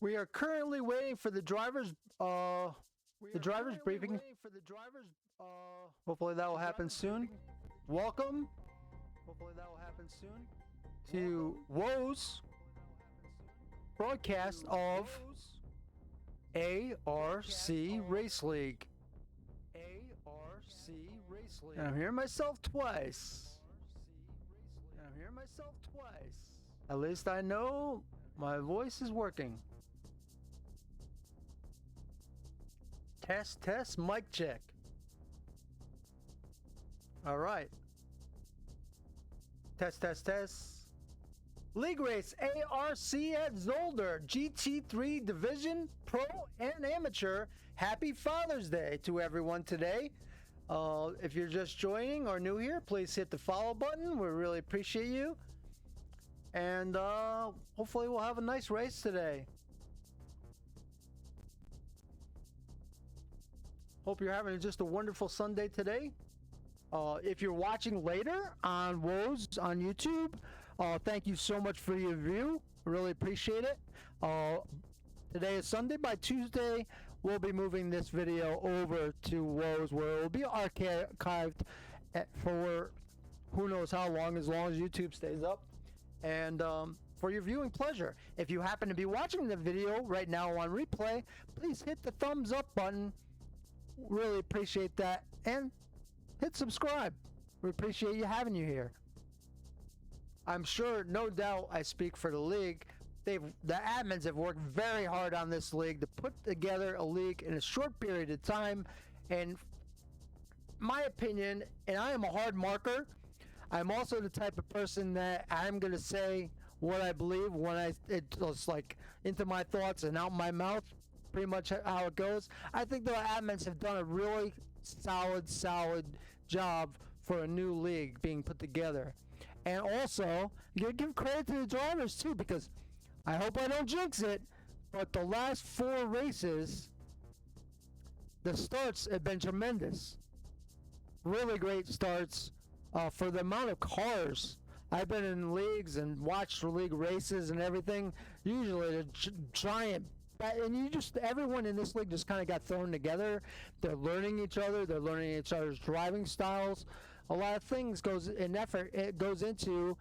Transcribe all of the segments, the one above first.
We are currently waiting for the driver's briefing. Hopefully that will happen soon. Welcome to Woe's broadcast of ARC Race League. And I'm hearing myself twice. At least I know my voice is working. Test, mic check. All right. Test. League race ARC at Zolder, GT3 Division, Pro and Amateur. Happy Father's Day to everyone today. If you're just joining or new here, please hit the follow button. We really appreciate you. And hopefully we'll have a nice race today. Hope you're having just a wonderful Sunday today. If you're watching later on Woes on YouTube, thank you so much for your view. Really appreciate it. Today is Sunday. By Tuesday, we'll be moving this video over to Woes, where it will be archived for who knows how long as YouTube stays up. And for your viewing pleasure. If you happen to be watching the video right now on replay, please hit the thumbs up button. Really appreciate that. And hit subscribe. We appreciate having you here. I'm sure, no doubt, I speak for the league. The admins have worked very hard on this league to put together a league in a short period of time. And my opinion, and I am a hard marker, I'm also the type of person that I'm going to say what I believe when it's like into my thoughts and out my mouth, pretty much how it goes. I think the admins have done a really solid job for a new league being put together. And also, you gotta give credit to the drivers too, because I hope I don't jinx it, but the last 4 races, the starts have been tremendous. Really great starts for the amount of cars. I've been in leagues and watched the league races and everything. Usually the giant, and everyone in this league just kind of got thrown together. They're learning each other. They're learning each other's driving styles. A lot of things goes into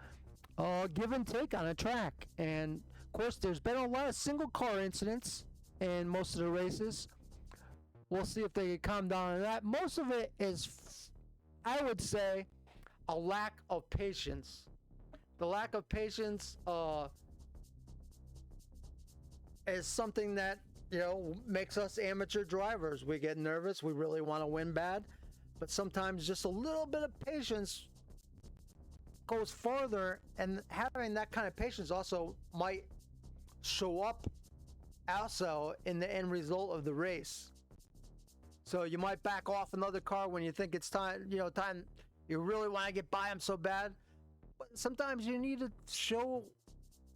give and take on a track. And of course, there's been a lot of single car incidents in most of the races. We'll see if they can calm down on that. Most of it is, I would say, a lack of patience. The lack of patience is something that, makes us amateur drivers. We get nervous. We really want to win bad. But sometimes just a little bit of patience goes farther, and having that kind of patience also might show up also in the end result of the race. So you might back off another car when you think it's time, you really want to get by them so bad. But sometimes you need to show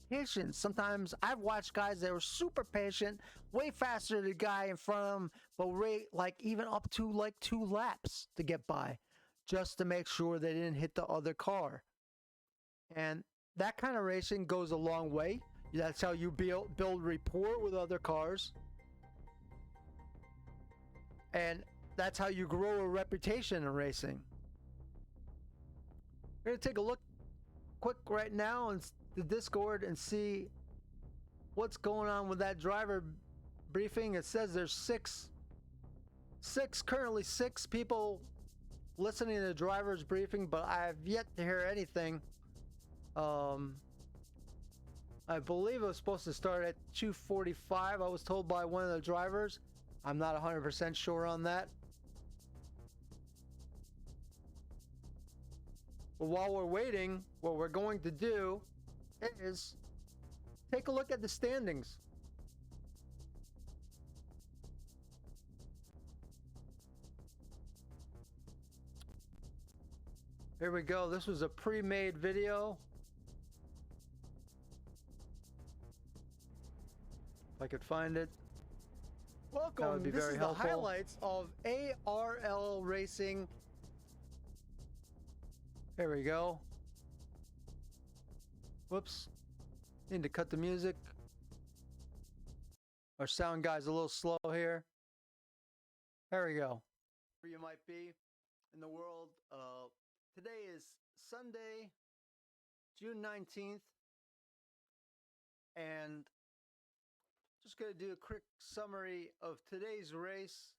patience. Sometimes I've watched guys that were super patient, way faster than the guy in front of them, but even up to 2 laps to get by, just to make sure they didn't hit the other car. And that kind of racing goes a long way. That's how you build rapport with other cars. And that's how you grow a reputation in racing. We're going to take a look quick right now in the Discord and see what's going on with that driver briefing. It says there's currently six people listening to the driver's briefing, but I have yet to hear anything. I believe it was supposed to start at 2:45. I was told by one of the drivers. I'm not 100% sure on that. But while we're waiting, what we're going to do is take a look at the standings. Here we go. This was a pre-made video. If I could find it. Welcome. That would be very helpful. The highlights of ARL Racing. There we go. Whoops. Need to cut the music. Our sound guy's a little slow here. There we go. Where you might be in the world. Today is Sunday, June 19th, and just going to do a quick summary of today's race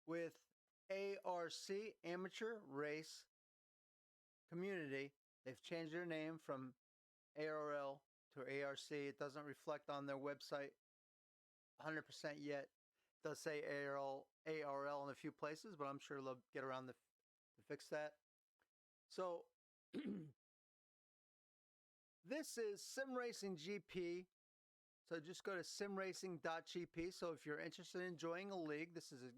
with ARC, Amateur Race Community. They've changed their name from ARL to ARC. It doesn't reflect on their website 100% yet. It does say ARL in a few places, but I'm sure they'll get around to fix that. So this is SimRacing GP. So just go to simracing.gp. So if you're interested in joining a league, this is a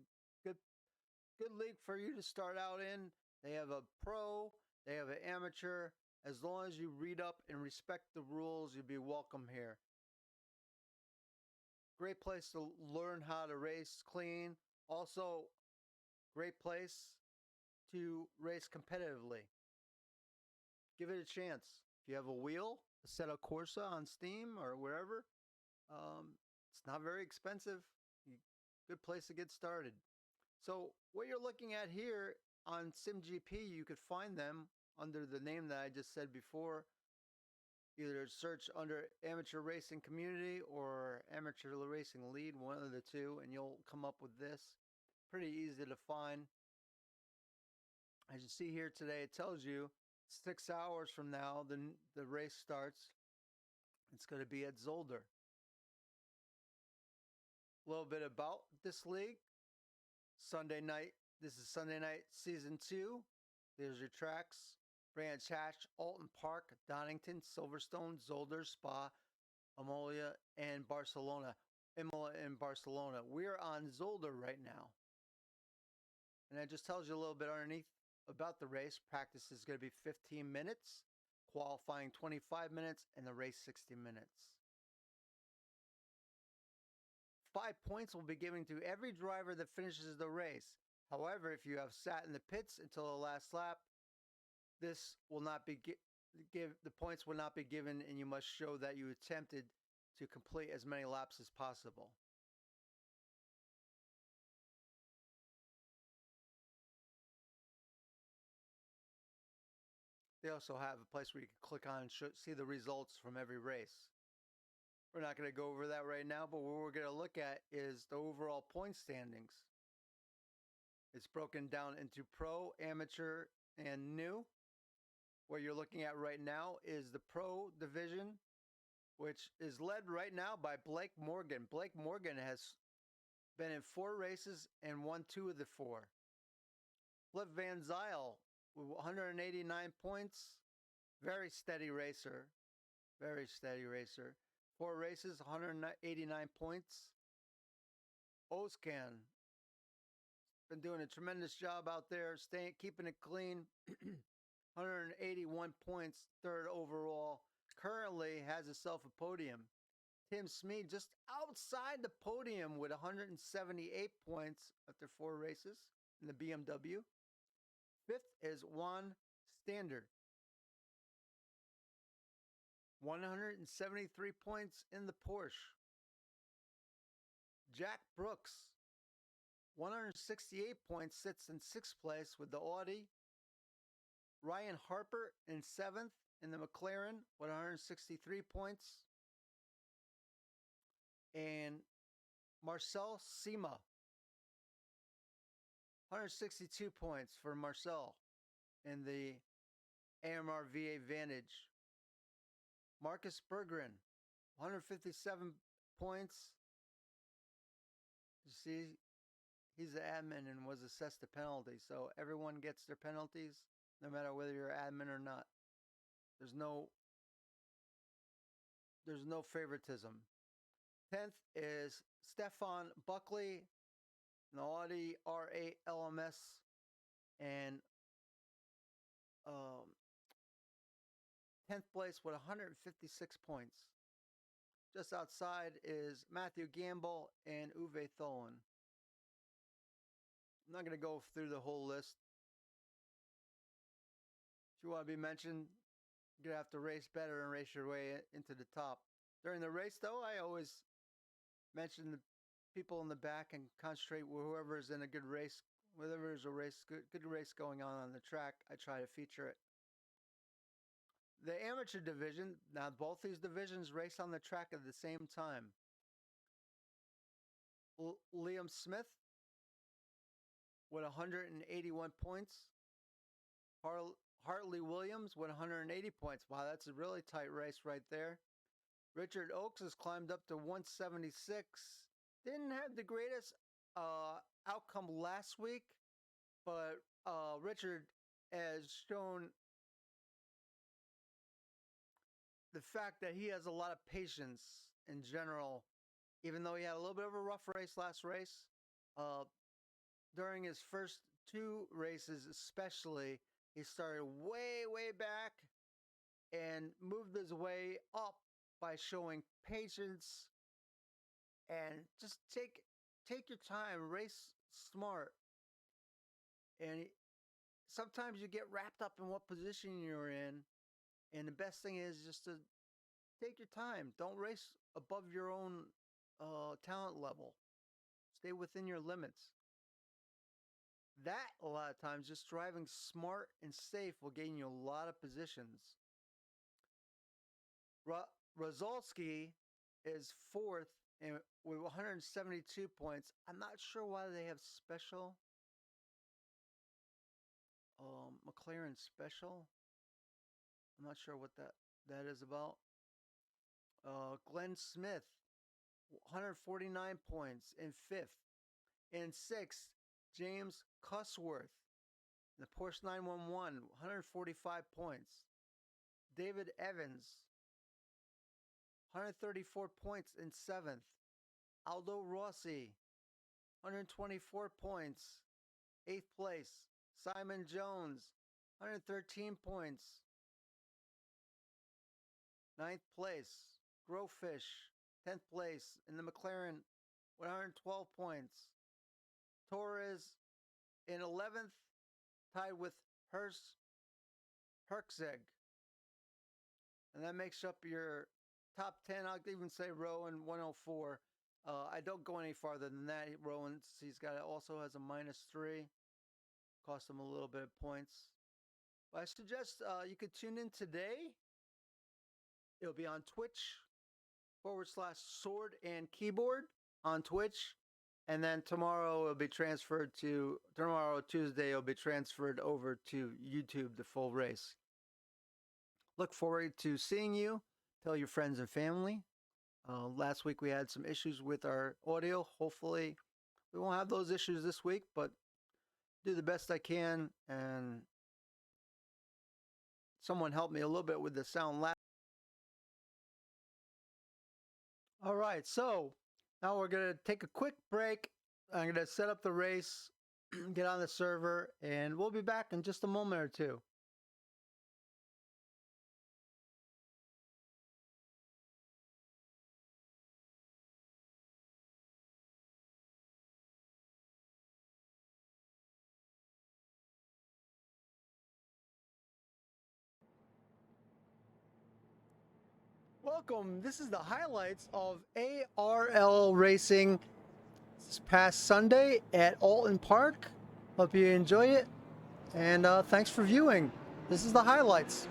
good league for you to start out in. They have a pro, they have an amateur. As long as you read up and respect the rules, you'll be welcome here. Great place to learn how to race clean. Also, great place to race competitively. Give it a chance. If you have a wheel, Assetto Corsa on Steam or wherever, it's not very expensive. Good place to get started. So what you're looking at here on SimGP, you could find them under the name that I just said before. Either search under Amateur Racing Community or Amateur Racing Lead, one of the two, and you'll come up with this. Pretty easy to find. As you see here today, it tells you 6 hours from now, the race starts. It's going to be at Zolder. A little bit about this league. Sunday night. This is Sunday night season 2. There's your tracks. Branch Hatch, Alton Park, Donington, Silverstone, Zolder, Spa, Imola, and Barcelona. We're on Zolder right now. And that just tells you a little bit underneath about the race. Practice is going to be 15 minutes, qualifying 25 minutes, and the race 60 minutes. 5 points will be given to every driver that finishes the race. However, if you have sat in the pits until the last lap, this will not be the points will not be given, and you must show that you attempted to complete as many laps as possible. They also have a place where you can click on and see the results from every race. We're not going to go over that right now, but what we're going to look at is the overall point standings. It's broken down into pro, amateur, and new. What you're looking at right now is the pro division, which is led right now by Blake Morgan. Blake Morgan has been in 4 races and won 2 of the 4. Flip Van Zyl with 189 points. Very steady racer. Very steady racer. 4 races, 189 points. Ozcan been doing a tremendous job out there, keeping it clean. 181 points, 3rd overall. Currently has himself a podium. Tim Smead just outside the podium with 178 points after 4 races in the BMW. 5th is Juan Standard. 173 points in the Porsche. Jack Brooks, 168 points, sits in 6th place with the Audi. Ryan Harper in 7th in the McLaren with 163 points. And Marcel Sima, 162 points for Marcel in the AMR V8 Vantage. Marcus Berggren, 157 points. You see, he's the admin and was assessed a penalty. So everyone gets their penalties, no matter whether you're admin or not. There's no favoritism. 10th is Stefan Buckley, an Audi R8 LMS, and 10th place with 156 points. Just outside is Matthew Gamble and Uwe Tholen. I'm not going to go through the whole list. If you want to be mentioned, you're going to have to race better and race your way into the top. During the race, though, I always mention the people in the back and concentrate with whoever is in a good race. Whenever there's a race, good race going on the track, I try to feature it. The amateur division, now both these divisions race on the track at the same time. Liam Smith with 181 points. Hartley Williams with 180 points. Wow, that's a really tight race right there. Richard Oakes has climbed up to 176. Didn't have the greatest outcome last week, but Richard has shown the fact that he has a lot of patience in general, even though he had a little bit of a rough race last race. During his first two races, especially, he started way back and moved his way up by showing patience and just take your time, race smart. And sometimes you get wrapped up in what position you're in, and the best thing is just to take your time. Don't race above your own talent level. Stay within your limits. That, a lot of times, just driving smart and safe will gain you a lot of positions. Rozalski is fourth and with 172 points. I'm not sure why they have special. McLaren special. I'm not sure what that is about. Glenn Smith, 149 points in fifth. In sixth, James Cusworth, the Porsche 911, 145 points. David Evans, 134 points in seventh. Aldo Rossi, 124 points, eighth place. Simon Jones, 113 points, ninth place. Growfish, 10th place in the McLaren, 112 points. Torres in 11th, tied with Herczeg. And that makes up your top 10. I'll even say Rowan 104. I don't go any farther than that. Rowan, also has a -3. Cost him a little bit of points. But I suggest you could tune in today. It'll be on Twitch/Sword and Keyboard on Twitch. And then tomorrow, Tuesday, it'll be transferred over to YouTube, the full race. Look forward to seeing you. Tell your friends and family. Last week we had some issues with our audio. Hopefully we won't have those issues this week, but do the best I can. And someone helped me a little bit with the sound last. All right, so now we're going to take a quick break. I'm going to set up the race, get on the server, and we'll be back in just a moment or two. Welcome. This is the highlights of ARL racing this past Sunday at Alton Park. Hope you enjoy it, and thanks for viewing. This is the highlights.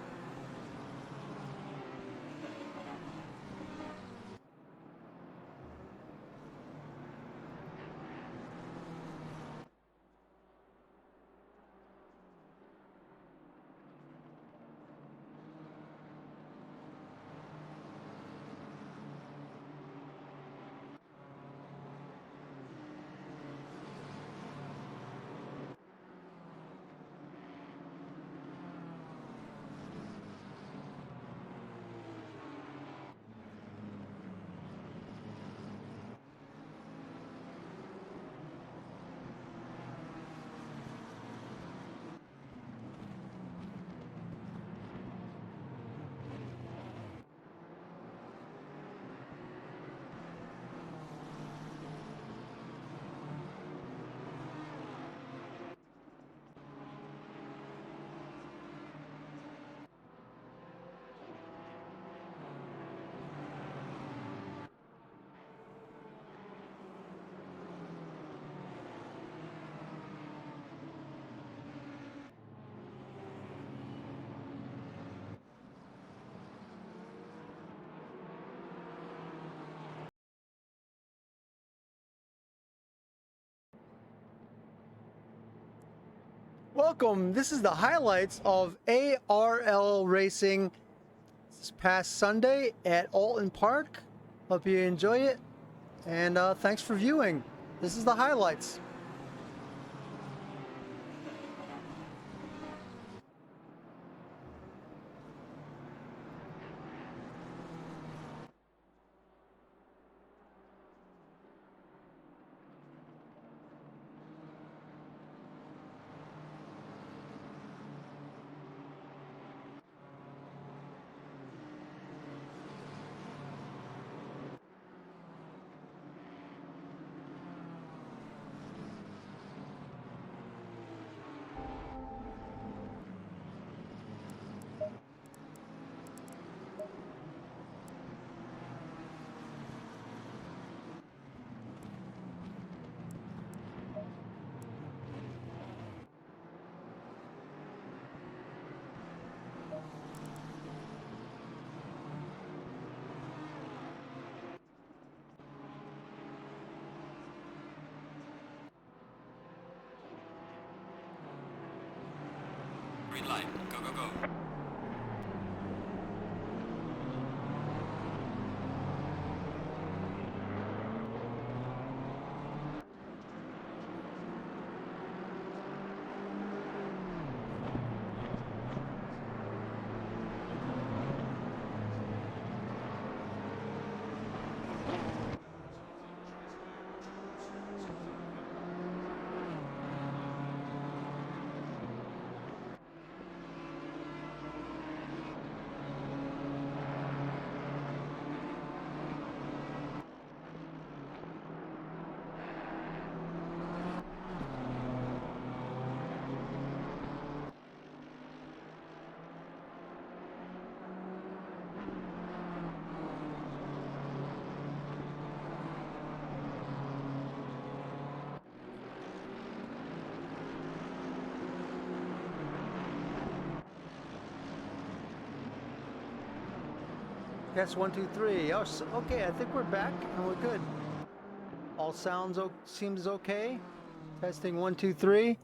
Welcome. This is the highlights of ARL racing this past Sunday at Alton Park. Hope you enjoy it, and thanks for viewing. This is the highlights. Green light. Go, go, go. Test 1, 2, 3. Oh, okay. I think we're back and we're good. All sounds seems okay. Testing 1, 2, 3.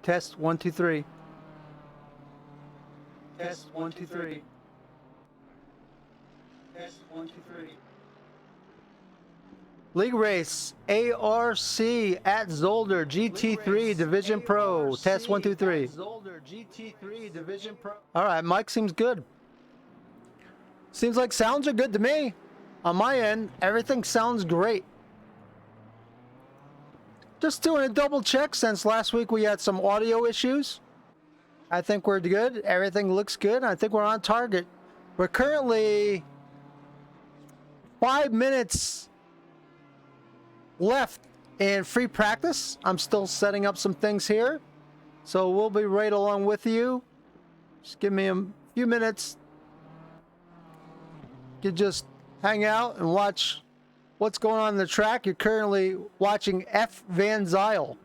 Test 1, 2, 3. Test 1, 2, 3. Test 1, 2, 3. League race ARC at Zolder GT3 Division Pro. Test 1, 2, 3. Zolder GT3 Division Pro. All right, mic seems good. Seems like sounds are good to me. On my end, everything sounds great. Just doing a double check since last week we had some audio issues. I think we're good. Everything looks good. I think we're on target. We're currently 5 minutes left in free practice. I'm still setting up some things here, so we'll be right along with you. Just give me a few minutes. You can just hang out and watch what's going on in the track. You're currently watching F. Van Zyl.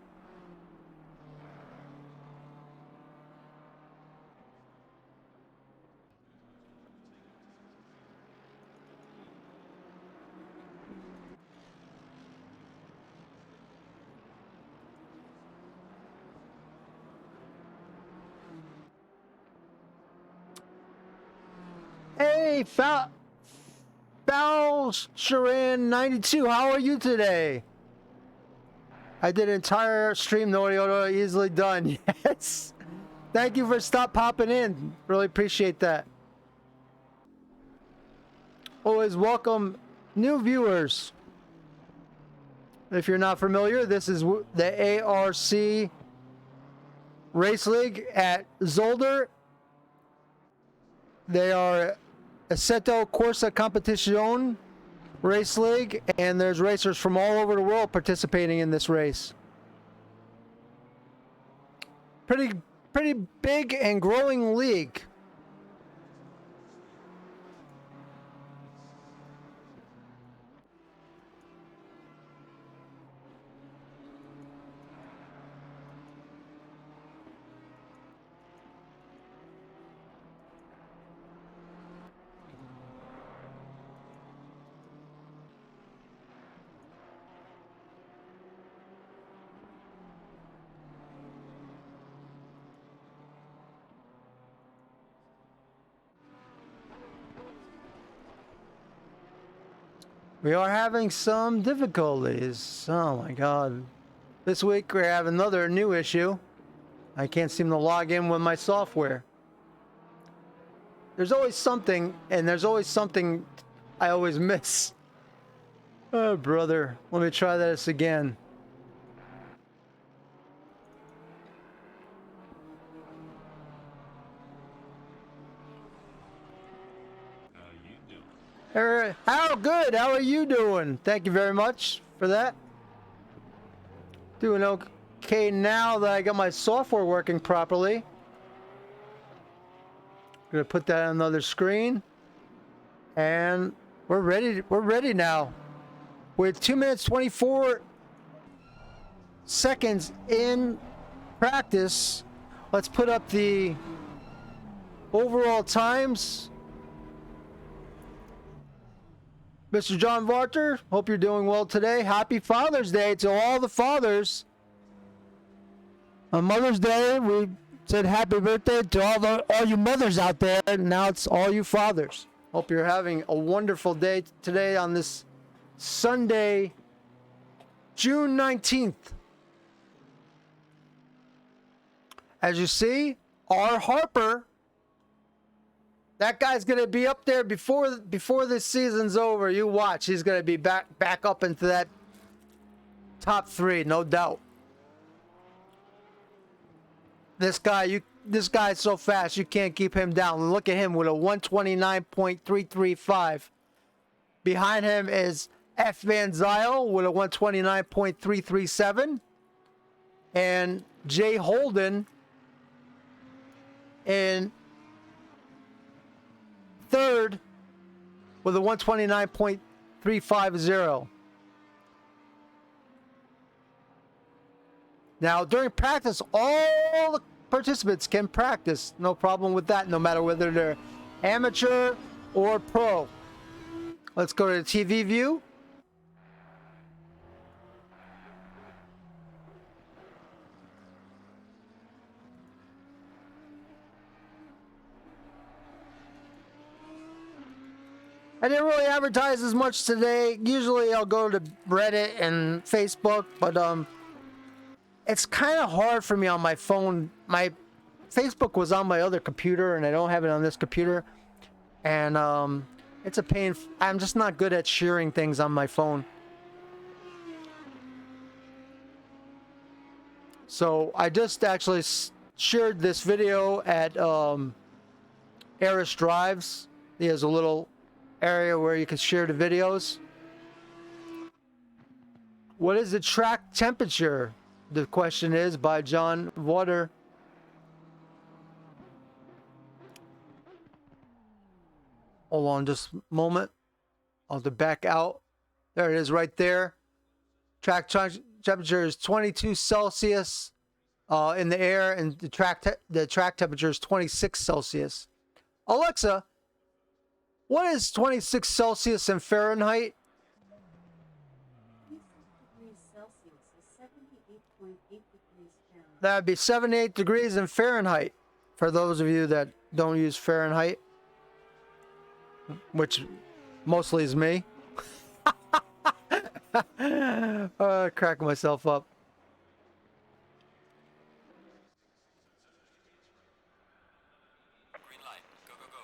Hey, Foul Sharan 92, how are you today? I did an entire stream, no audio, easily done. Yes. Thank you for popping in. Really appreciate that. Always welcome new viewers. If you're not familiar, this is the ARC Race League at Zolder. They are Assetto Corsa Competizione race league, and there's racers from all over the world participating in this race. Pretty big and growing league. We are having some difficulties. Oh my god. This week we have another new issue. I can't seem to log in with my software. There's always something, and there's always something I always miss. Oh, brother. Let me try this again. How good? How are you doing? Thank you very much for that. Doing okay now that I got my software working properly. Gonna put that on another screen. And we're ready. We're ready now. With 2 minutes 24 seconds in practice, let's put up the overall times. Mr. John Varter, hope you're doing well today. Happy Father's Day to all the fathers. On Mother's Day, we said happy birthday to all you mothers out there. Now it's all you fathers. Hope you're having a wonderful day today on this Sunday, June 19th. As you see, R. Harper, that guy's going to be up there before this season's over. You watch. He's going to be back up into that top 3, no doubt. This guy's so fast, you can't keep him down. Look at him with a 129.335. Behind him is F. Van Zyl with a 129.337. And Jay Holden in third with a 129.350. Now, during practice, all the participants can practice. No problem with that, no matter whether they're amateur or pro. Let's go to the TV view. I didn't really advertise as much today. Usually I'll go to Reddit and Facebook, but it's kind of hard for me on my phone. My Facebook was on my other computer and I don't have it on this computer. And it's a pain. I'm just not good at sharing things on my phone. So I just actually shared this video at Eris Drives. There's a little area where you can share the videos. What is the track temperature? The question is by John Water. Hold on just a moment. I'll have to back out. There it is right there. Track temperature is 22 Celsius in the air, and the track temperature is 26 Celsius. Alexa, what is 26 Celsius in Fahrenheit? 26 degrees Celsius is 78.8 degrees Fahrenheit. That would be 78 degrees in Fahrenheit. For those of you that don't use Fahrenheit, which mostly is me. Cracking myself up. Green light. Go, go, go.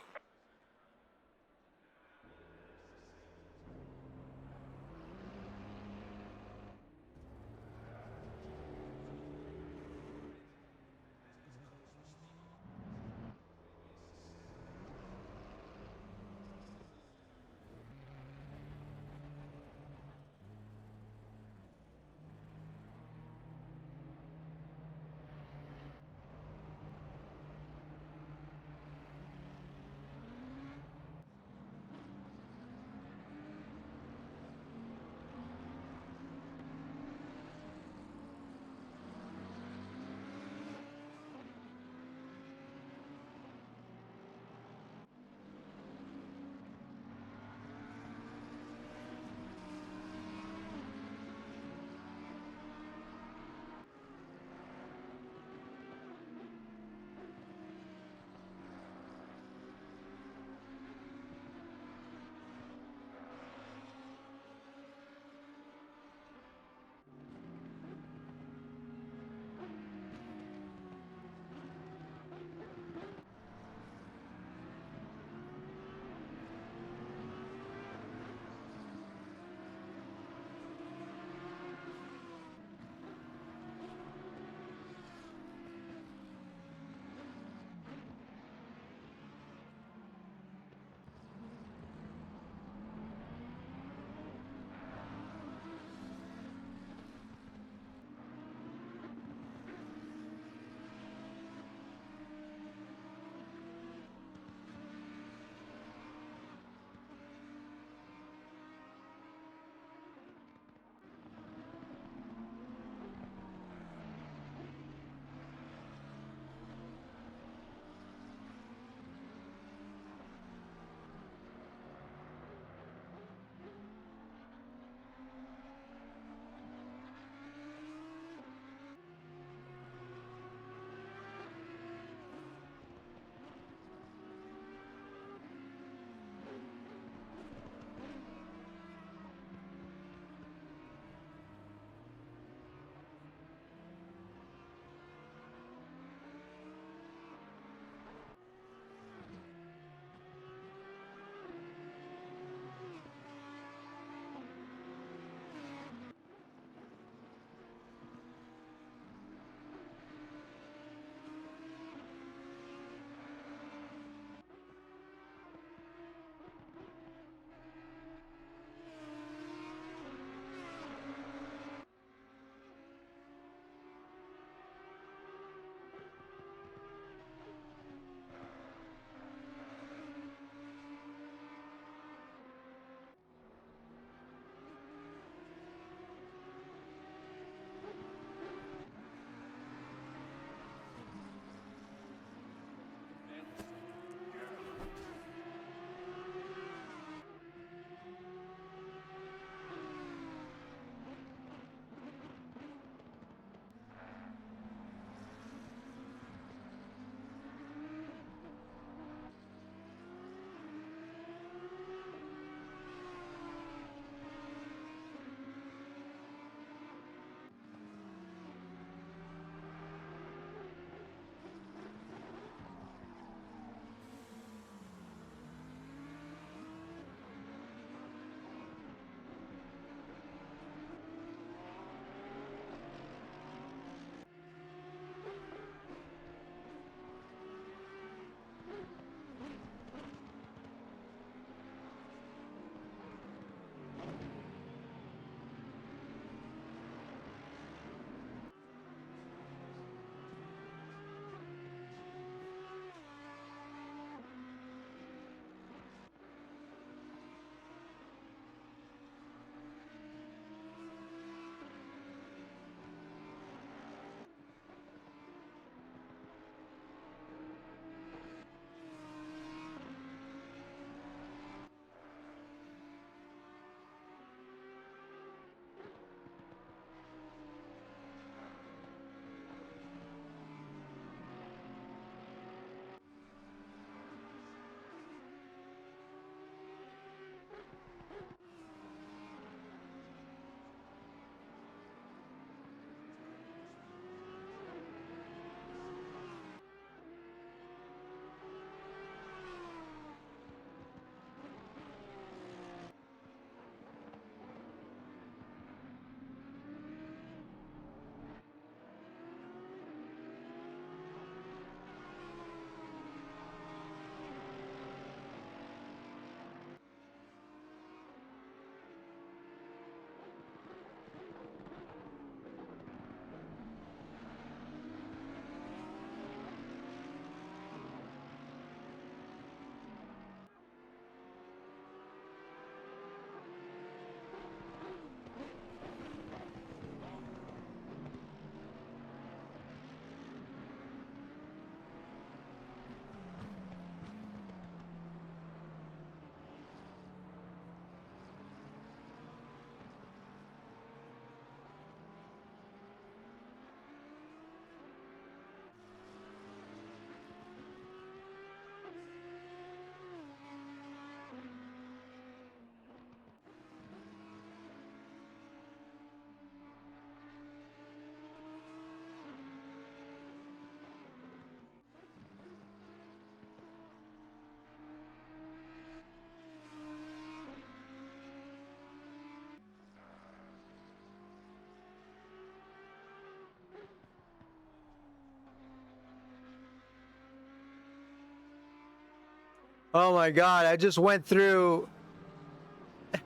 Oh my God, I just went through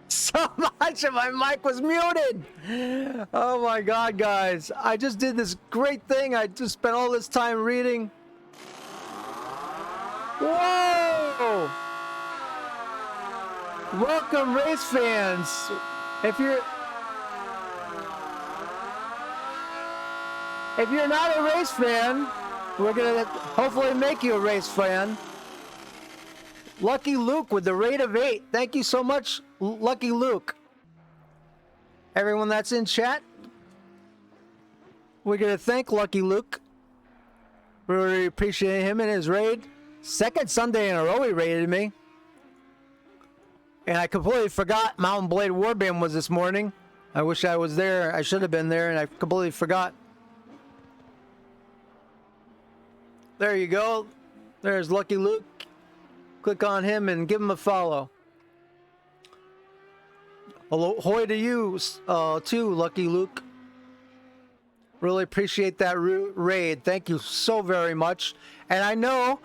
so much and my mic was muted. Oh my God, guys. I just did this great thing. I just spent all this time reading. Whoa! Welcome, race fans. If you're not a race fan, we're gonna hopefully make you a race fan. Lucky Luke with the rate of 8. Thank you so much, Lucky Luke. Everyone that's in chat, we're gonna thank Lucky Luke. We really appreciate him and his raid. Second Sunday in a row he raided me. And I completely forgot Mountain Blade Warband was this morning. I wish I was there. I should have been there, and I completely forgot. There you go. There's Lucky Luke. Click on him and give him a follow. Ahoy to you, too, Lucky Luke. Really appreciate that raid. Thank you so very much. And I know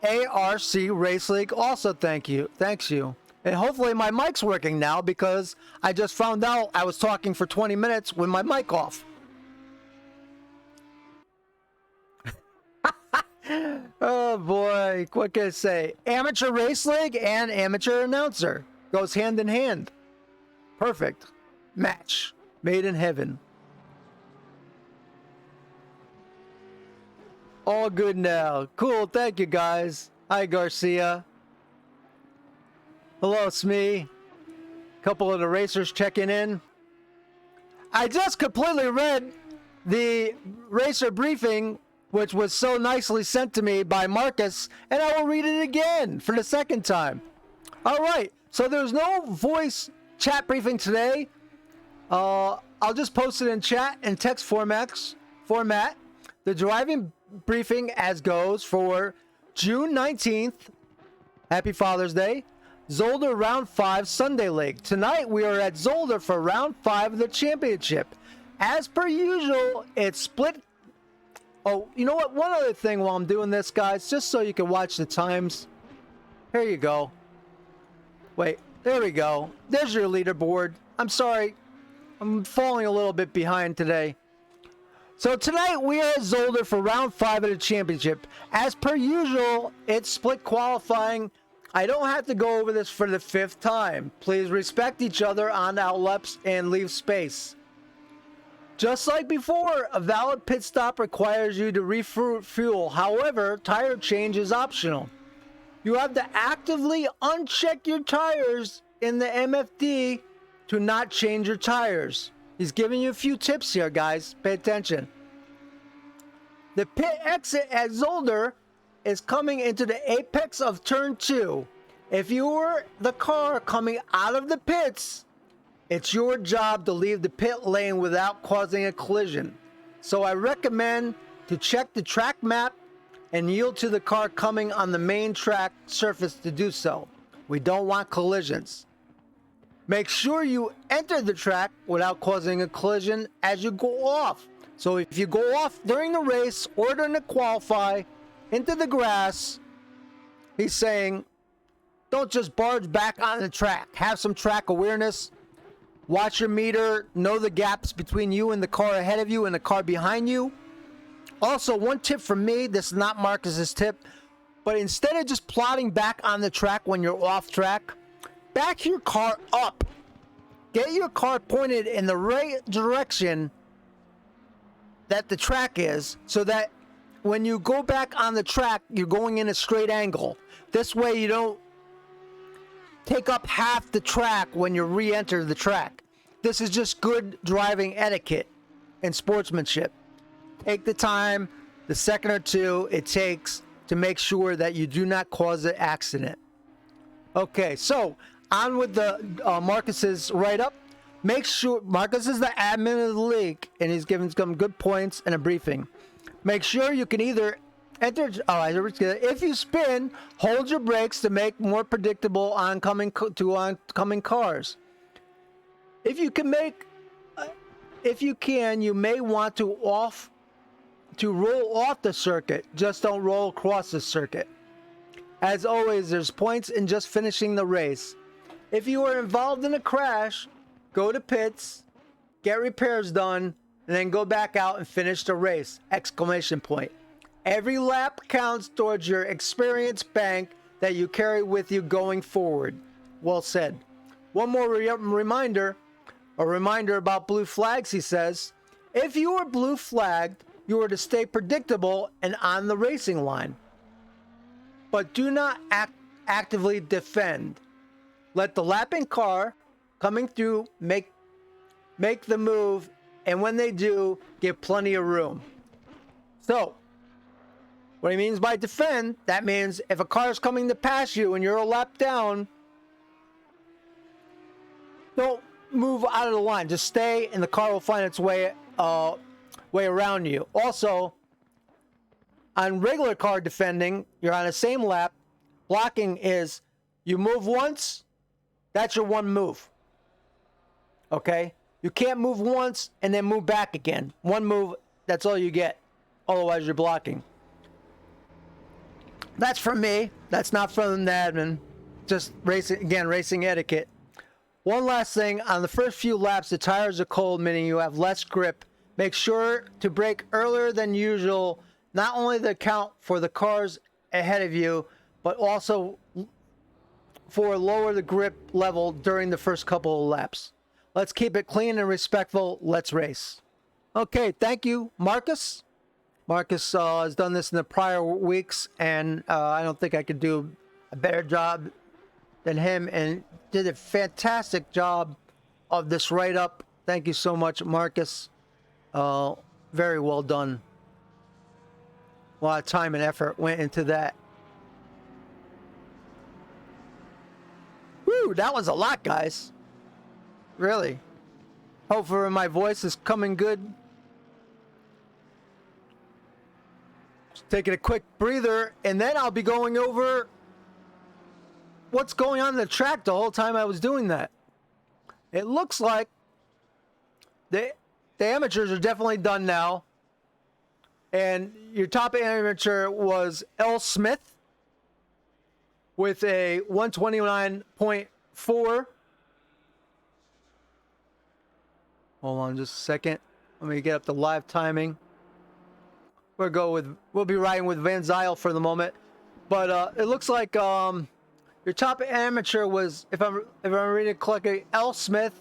ARC Race League also thanks you. And hopefully my mic's working now because I just found out I was talking for 20 minutes with my mic off. Oh boy, what can I say? Amateur Race League and amateur announcer goes hand in hand. Perfect match made in heaven. All good now. Cool, thank you guys. Hi Garcia. Hello Smee. Couple of the racers checking in. I just completely read the racer briefing, which was so nicely sent to me by Marcus, and I will read it again for the second time. All right, so there's no voice chat briefing today. I'll just post it in chat in text format. The driving briefing as goes for June 19th. Happy Father's Day. Zolder Round 5 Sunday League. Tonight we are at Zolder for Round 5 of the championship. As per usual, it's split. Oh, you know what? One other thing while I'm doing this, guys, just so you can watch the times. Here you go. Wait, there we go. There's your leaderboard. I'm sorry. I'm falling a little bit behind today. So tonight we are at Zolder for Round 5 of the championship. As per usual, it's split qualifying. I don't have to go over this for the 5th time. Please respect each other on outlaps and leave space. Just like before, a valid pit stop requires you to refuel. However, tire change is optional. You have to actively uncheck your tires in the MFD to not change your tires. He's giving you a few tips here, guys. Pay attention. The pit exit at Zolder is coming into the apex of turn 2. If you were the car coming out of the pits, it's your job to leave the pit lane without causing a collision. So I recommend to check the track map and yield to the car coming on the main track surface to do so. We don't want collisions. Make sure you enter the track without causing a collision as you go off. So if you go off during the race or during the qualify into the grass, he's saying, don't just barge back on the track. Have some track awareness. Watch your meter. Know the gaps between you and the car ahead of you and the car behind you. Also, one tip from me, this is not Marcus's tip, but instead of just plodding back on the track when you're off track, back your car up. Get your car pointed in the right direction that the track is, so that when you go back on the track, you're going in a straight angle. This way you don't take up half the track when you re-enter the track. This is just good driving etiquette and sportsmanship. Take the time, the second or two it takes to make sure that you do not cause an accident. Okay, so on with the Marcus's write-up. Make sure Marcus is the admin of the league, and he's given some good points and a briefing. Make sure you can either enter. If you spin, hold your brakes to make more predictable oncoming cars. If you can, you may want to roll off the circuit. Just don't roll across the circuit. As always, there's points in just finishing the race. If you are involved in a crash, go to pits, get repairs done, and then go back out and finish the race! Exclamation point. Every lap counts towards your experience bank that you carry with you going forward. Well said. One more reminder about blue flags, he says. If you are blue flagged, you are to stay predictable and on the racing line. But do not actively defend. Let the lapping car coming through make the move, and when they do, give plenty of room. So, what he means by defend, that means if a car is coming to pass you and you're a lap down, don't move out of the line. Just stay, and the car will find its way around you. Also, on regular car defending, you're on the same lap. Blocking is you move once, that's your one move. Okay? You can't move once and then move back again. One move, that's all you get. Otherwise, you're blocking. That's from me. That's not from the admin. Just racing etiquette. One last thing. On the first few laps, the tires are cold, meaning you have less grip. Make sure to brake earlier than usual, not only to account for the cars ahead of you, but also for lower the grip level during the first couple of laps. Let's keep it clean and respectful. Let's race. Okay, thank you, Marcus. Marcus has done this in the prior weeks, and I don't think I could do a better job than him, and did a fantastic job of this write-up. Thank you so much, Marcus. Very well done. A lot of time and effort went into that. Woo, that was a lot, guys. Really. Hopefully my voice is coming good. Just taking a quick breather, and then I'll be going over what's going on in the track the whole time I was doing that. It looks like the amateurs are definitely done now. And your top amateur was L. Smith with a 129.4. Hold on just a second. Let me get up the live timing. We'll be riding with Van Zyl for the moment. But it looks like your top amateur was, if I'm reading it correctly, L. Smith.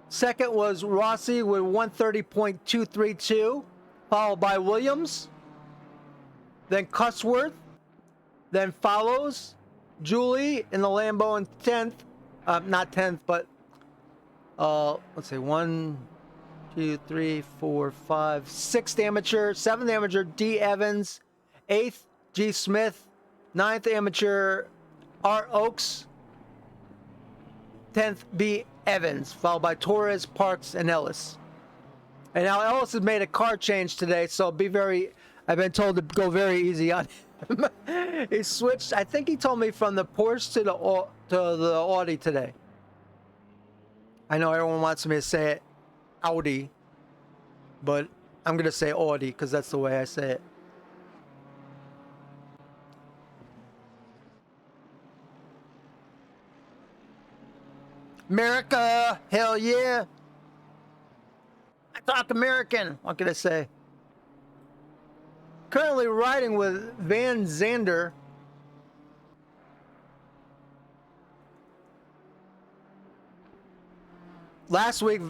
Second was Rossi with 130.232, followed by Williams. Then Cusworth. Then follows Julie in the Lambo in 10th. Not 10th, but let's see, 1, 2, 3, 4, 5, 6th amateur, 7th amateur D. Evans, 8th G. Smith, 9th amateur R. Oaks, 10th B. Evans, followed by Torres, Parks, and Ellis. And now Ellis has made a car change today, so I've been told to go very easy on him. He switched, I think he told me, from the Porsche to the Audi today. I know everyone wants me to say it Audi, but I'm going to say Audi because that's the way I say it. America, hell yeah. I talk American. What can I say? Currently riding with Van Zander. Last week,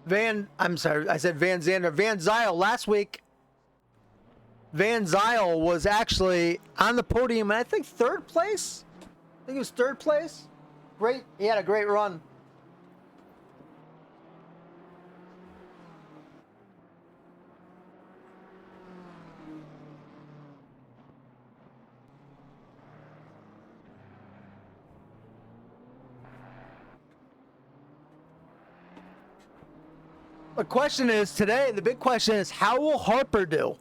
I'm sorry, I said Van Zander. Van Zyl. Last week, Van Zyl was actually on the podium, I think third place. I think it was third place. Great. He had a great run. The question is today, the big question is, how will Harper do?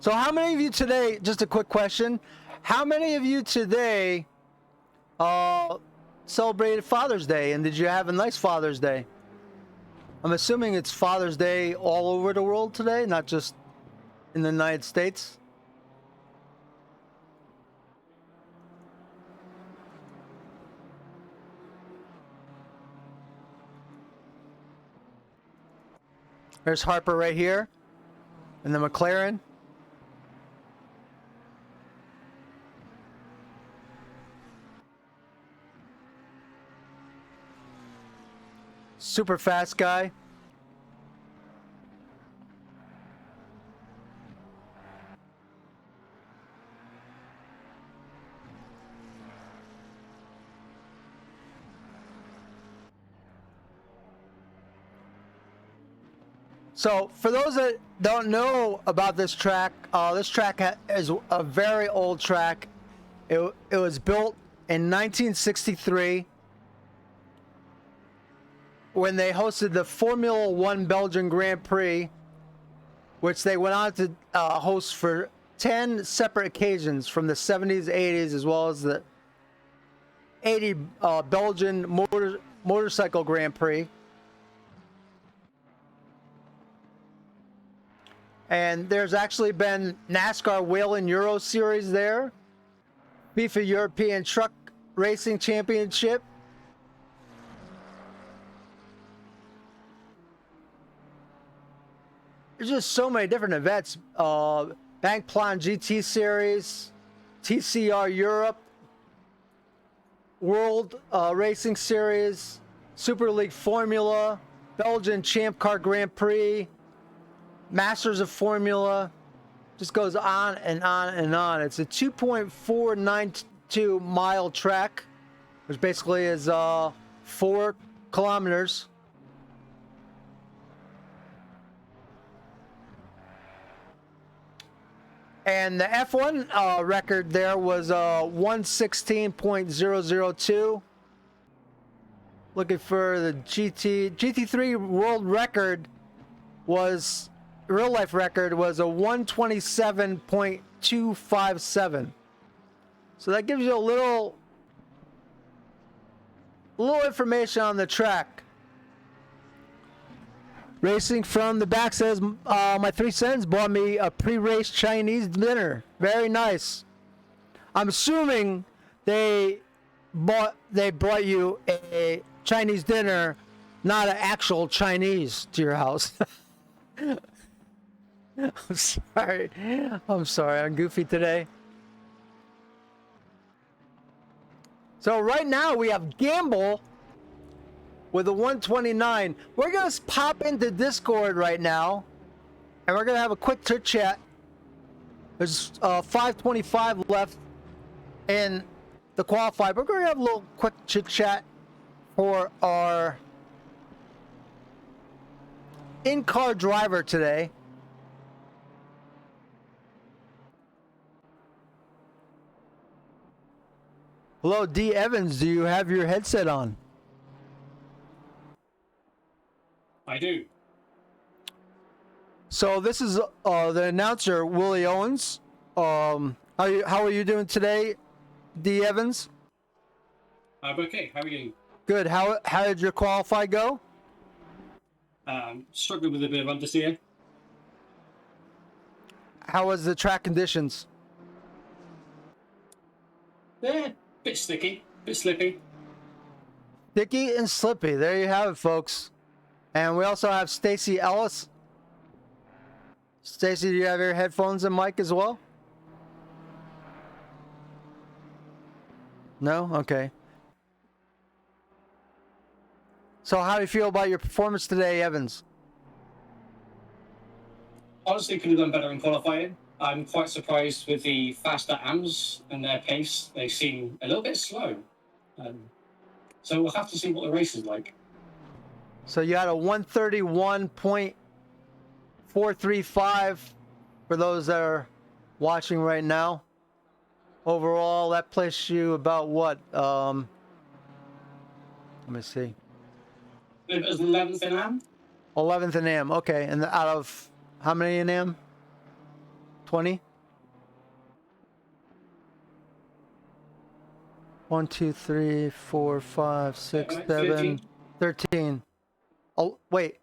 So how many of you today, just a quick question, how many of you today celebrated Father's Day, and did you have a nice Father's Day? I'm assuming it's Father's Day all over the world today, not just in the United States. There's Harper right here, and the McLaren. Super fast guy. So, for those that don't know about this track is a very old track. It was built in 1963 when they hosted the Formula One Belgian Grand Prix, which they went on to host for 10 separate occasions from the 70s, 80s, as well as the 80 Belgian motorcycle Grand Prix. And there's actually been NASCAR Whelen Euro Series there, FIFA European Truck Racing Championship. There's just so many different events. Bank Plan GT Series, TCR Europe, World Racing Series, Super League Formula, Belgian Champ Car Grand Prix, Masters of Formula, just goes on and on and on. It's a 2.492 mile track, which basically is 4 kilometers. And the F1 record there was 116.002. Looking for the GT3 world record was, real life record was a 127.257. So that gives you a little information on the track. Racing from the back says, my 3 cents bought me a pre-race Chinese dinner. Very nice. I'm assuming they brought you a Chinese dinner, not an actual Chinese to your house. I'm sorry. I'm goofy today. So right now we have Gamble with a 129. We're going to pop into Discord right now, and we're going to have a quick chit chat. There's 5:25 left in the qualified. We're going to have a little quick chit chat for our in-car driver today. Hello, D. Evans. Do you have your headset on? I do. So this is the announcer, Willie Owens. How are you doing today, D. Evans? I'm okay. How are you? Good. How did your qualify go? Struggling with a bit of understeer. How was the track conditions? Yeah, bit sticky, bit slippy. Sticky and slippy. There you have it, folks. And we also have Stacy Ellis. Stacy, do you have your headphones and mic as well? No? Okay. So how do you feel about your performance today, Evans? Honestly, could have done better in qualifying. I'm quite surprised with the faster AMs and their pace. They seem a little bit slow. So we'll have to see what the race is like. So you had a 131.435 for those that are watching right now. Overall, that placed you about what? Let me see. It was 11th in AM. 11th in AM. Okay, and out of how many in AM? 20? 1, 2, 3, 4, 5, 6, 7, 13. Oh, wait.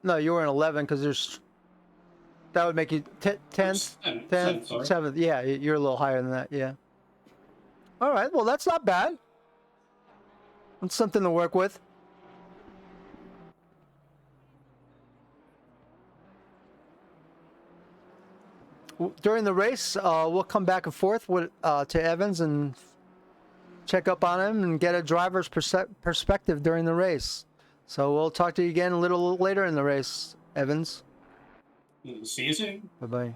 No, you were in 11 because there's that would make you 10th, 10th, sorry. 7th. Yeah, you're a little higher than that. Yeah. All right. Well, that's not bad. It's something to work with. During the race, we'll come back and forth with to Evans and check up on him and get a driver's perspective during the race. So we'll talk to you again a little later in the race, Evans. See you soon. Bye-bye.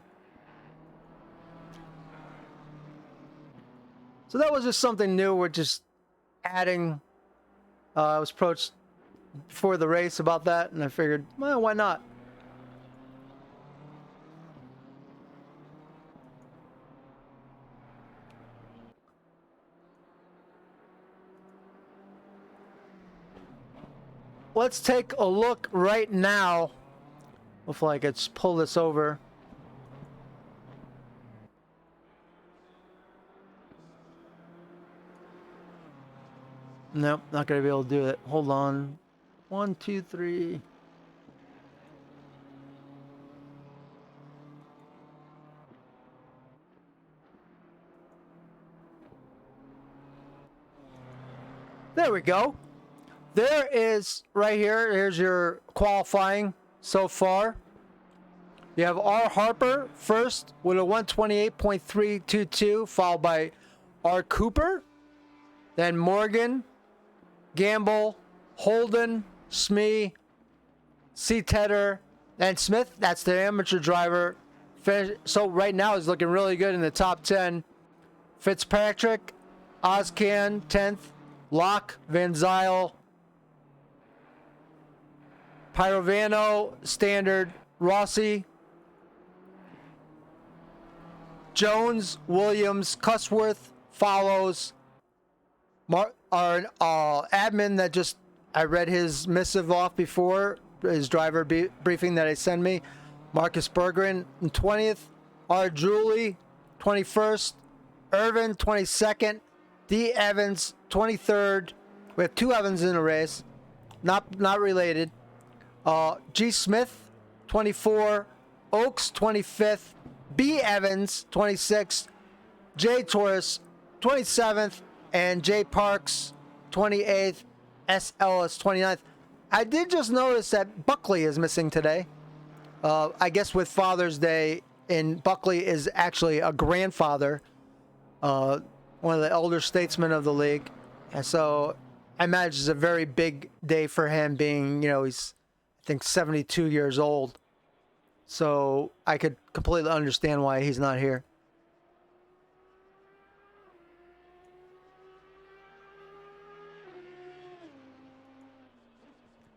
So that was just something new. We're just adding. I was approached before the race about that, and I figured, well, why not? Let's take a look right now. Hopefully I can pull this over. Nope, not going to be able to do it. Hold on. 1, 2, 3. There we go. There is right here. Here's your qualifying so far. You have R. Harper first with a 128.322, followed by R. Cooper, then Morgan, Gamble, Holden, Smee, C. Tedder, and Smith. That's the amateur driver. So right now he's looking really good in the top 10. Fitzpatrick, Ozcan, 10th. Locke, Van Zyl, Pyrovano, Standard, Rossi, Jones, Williams, Cusworth follows. Our admin that just, I read his missive off before, his driver briefing that he sent me. Marcus Berggren in 20th. R. Julie, 21st. Irvin, 22nd. D. Evans, 23rd. We have 2 Evans in the race. Not related. G. Smith, 24. Oaks, 25th. B. Evans, 26th. J. Torres, 27th. And J. Parks, 28th. S. Ellis, 29th. I did just notice that Buckley is missing today. I guess with Father's Day, and Buckley is actually a grandfather. One of the elder statesmen of the league. And so I imagine it's a very big day for him, being, he's, I think, 72 years old. So I could completely understand why he's not here.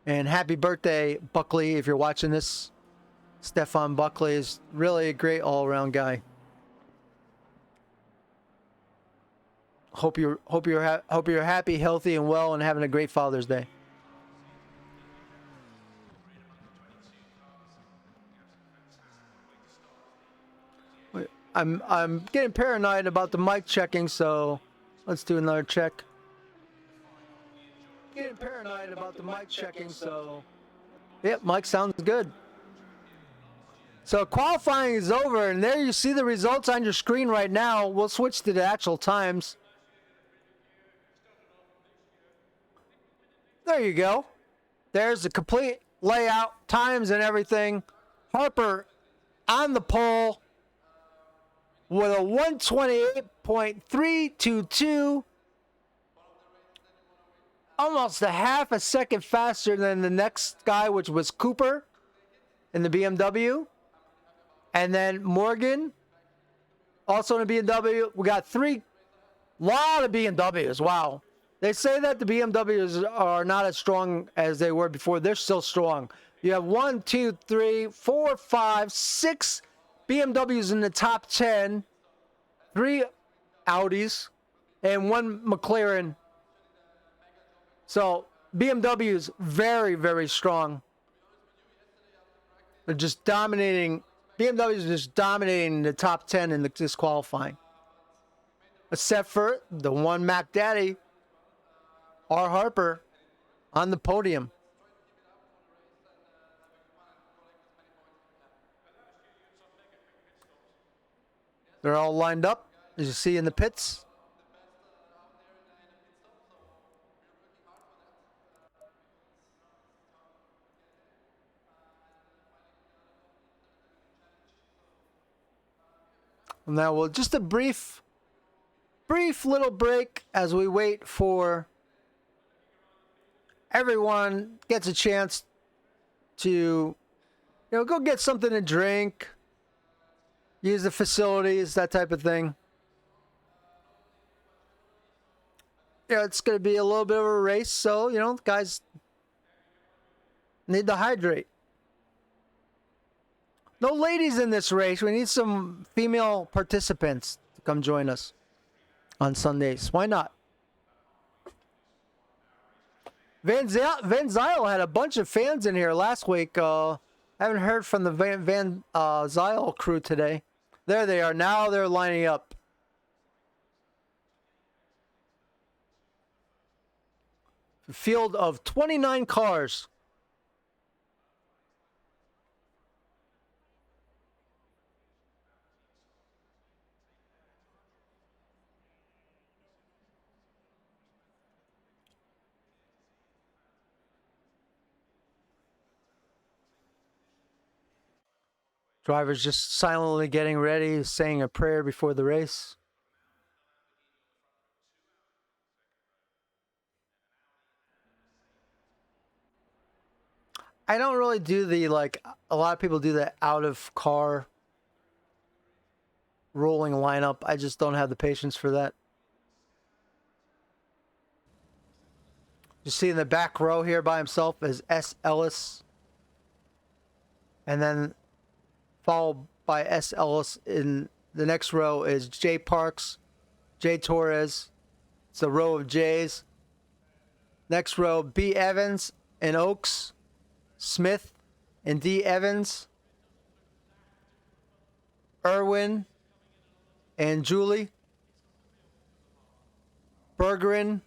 And happy birthday, Buckley, if you're watching this. Stefan Buckley is really a great all-around guy. Hope you're happy, healthy, and well, and having a great Father's Day. I'm getting paranoid about the mic checking, so let's do another check. Getting paranoid about the mic checking, so yep, mic sounds good. So qualifying is over, and there you see the results on your screen right now. We'll switch to the actual times. There you go. There's the complete layout, times, and everything. Harper on the pole with a 128.322. Almost a half a second faster than the next guy, which was Cooper in the BMW. And then Morgan, also in the BMW. We got a lot of BMWs. Wow. They say that the BMWs are not as strong as they were before. They're still strong. You have 1, 2, 3, 4, 5, 6 BMWs in the top 10, 3 Audis, and 1 McLaren. So BMW is very, very strong. They're just dominating. BMW is just dominating the top 10 in the disqualifying. Except for the one Mac Daddy, R. Harper, on the podium. They're all lined up, as you see in the pits. Now we'll just a brief little break as we wait for everyone gets a chance to, go get something to drink, use the facilities, that type of thing. Yeah, it's going to be a little bit of a race, so, guys need to hydrate. No ladies in this race. We need some female participants to come join us on Sundays. Why not? Van Zyl had a bunch of fans in here last week. I haven't heard from the Van Zyl crew today. There they are. Now they're lining up. A field of 29 cars. Drivers just silently getting ready, saying a prayer before the race. I don't really do the, a lot of people do the out of car rolling lineup. I just don't have the patience for that. You see in the back row here by himself is S. Ellis. And then followed by S. Ellis in the next row is J. Parks, J. Torres. It's a row of J's. Next row, B. Evans and Oaks, Smith and D. Evans, Irwin and Julie, Bergeron,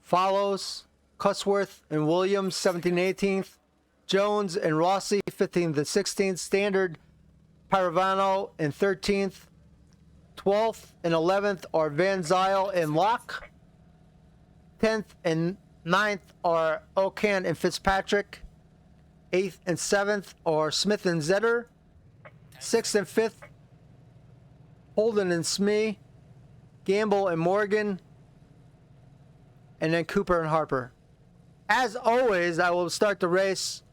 follows Cusworth and Williams, 17th, 18th. Jones and Rossi, 15th and 16th. Standard, Paravano in 13th. 12th and 11th are Van Zyl and Locke. 10th and 9th are Okan and Fitzpatrick. 8th and 7th are Smith and Zetter. 6th and 5th, Holden and Smee. Gamble and Morgan. And then Cooper and Harper. As always, I will start the race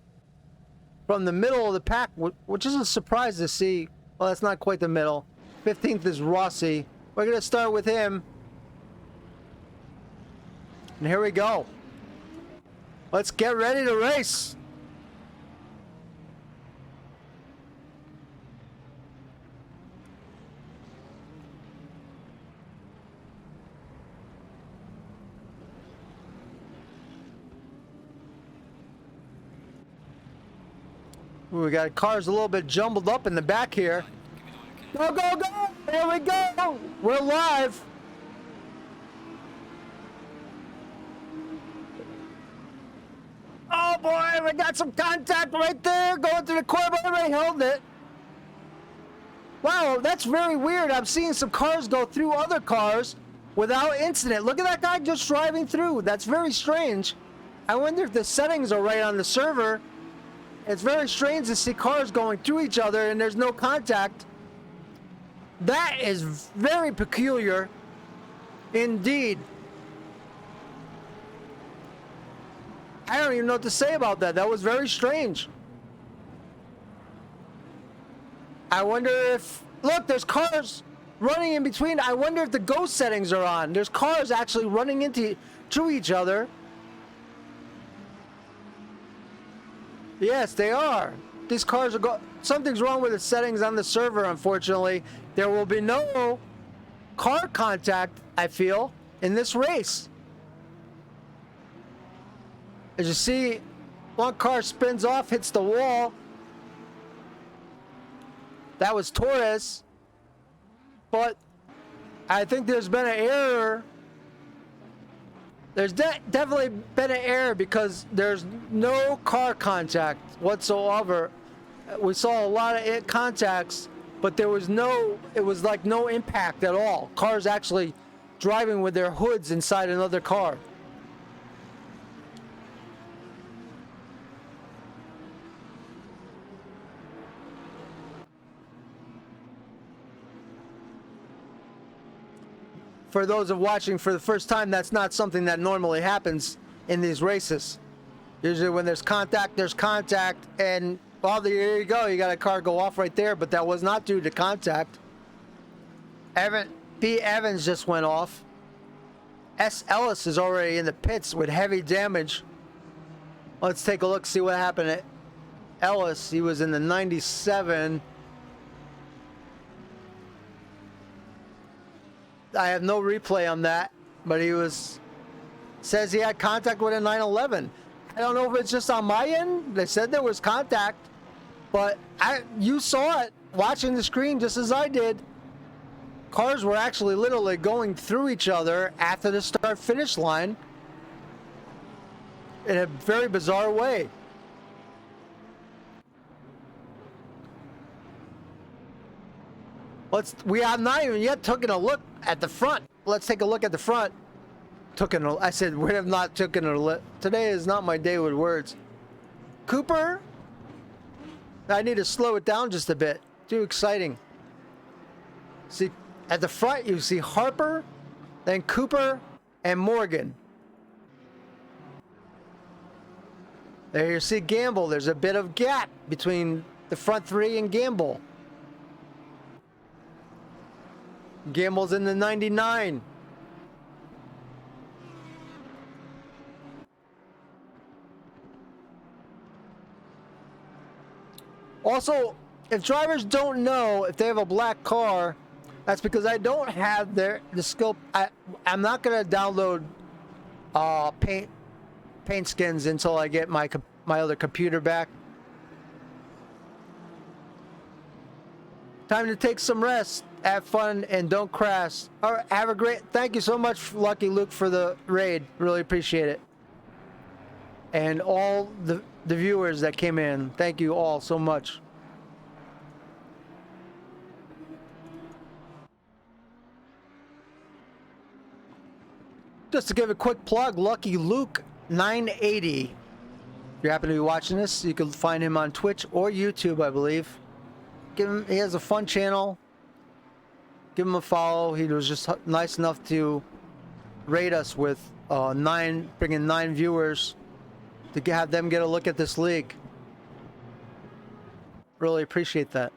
from the middle of the pack, which is a surprise to see. Well, that's not quite the middle. 15th is Rossi. We're going to start with him. And here we go. Let's get ready to race. We got cars a little bit jumbled up in the back here. Go, go, go! Here we go! We're live! Oh boy, we got some contact right there going through the corner. Everybody held it. Wow, that's very weird. I'm seeing some cars go through other cars without incident. Look at that guy just driving through. That's very strange. I wonder if the settings are right on the server. It's very strange to see cars going through each other and there's no contact. That is very peculiar indeed. I don't even know what to say about that. That was very strange. I wonder if... Look, there's cars running in between. I wonder if the ghost settings are on. There's cars actually running into each other. Yes, they are. These cars are something's wrong with the settings on the server, unfortunately. There will be no car contact, I feel, in this race. As you see, one car spins off, hits the wall. That was Torres. But I think there's been an error There's definitely been an error because there's no car contact whatsoever. We saw a lot of contacts, but there was no, it was like no impact at all. Cars actually driving with their hoods inside another car. For those of watching for the first time, that's not something that normally happens in these races. Usually when there's contact, and well, there you go, you got a car go off right there, but that was not due to contact. P. Evans just went off. S. Ellis is already in the pits with heavy damage. Let's take a look, see what happened at Ellis. He was in the 97. I have no replay on that, but he says he had contact with a 911. I don't know if it's just on my end. They said there was contact, but you saw it watching the screen just as I did. Cars were actually literally going through each other after the start-finish line in a very bizarre way. We have not even yet taken a look at the front. Let's take a look at the front. I said we have not taken a look. Today is not my day with words. Cooper. I need to slow it down just a bit. Too exciting. See, at the front you see Harper, then Cooper, and Morgan. There you see Gamble. There's a bit of gap between the front three and Gamble. Gamble's in the 99. Also, if drivers don't know if they have a black car, that's because I don't have the skill. I'm not gonna download paint skins until I get my other computer back. Time to take some rest, have fun, and don't crash. All right, have a great. Thank you so much, Lucky Luke, for the raid. Really appreciate it. And all the viewers that came in, thank you all so much. Just to give a quick plug, Lucky Luke 980. If you happen to be watching this, you can find him on Twitch or YouTube, I believe. He has a fun channel. Give him a follow. He was just nice enough to rate us with bringing 9 viewers to have them get a look at this league. Really appreciate that.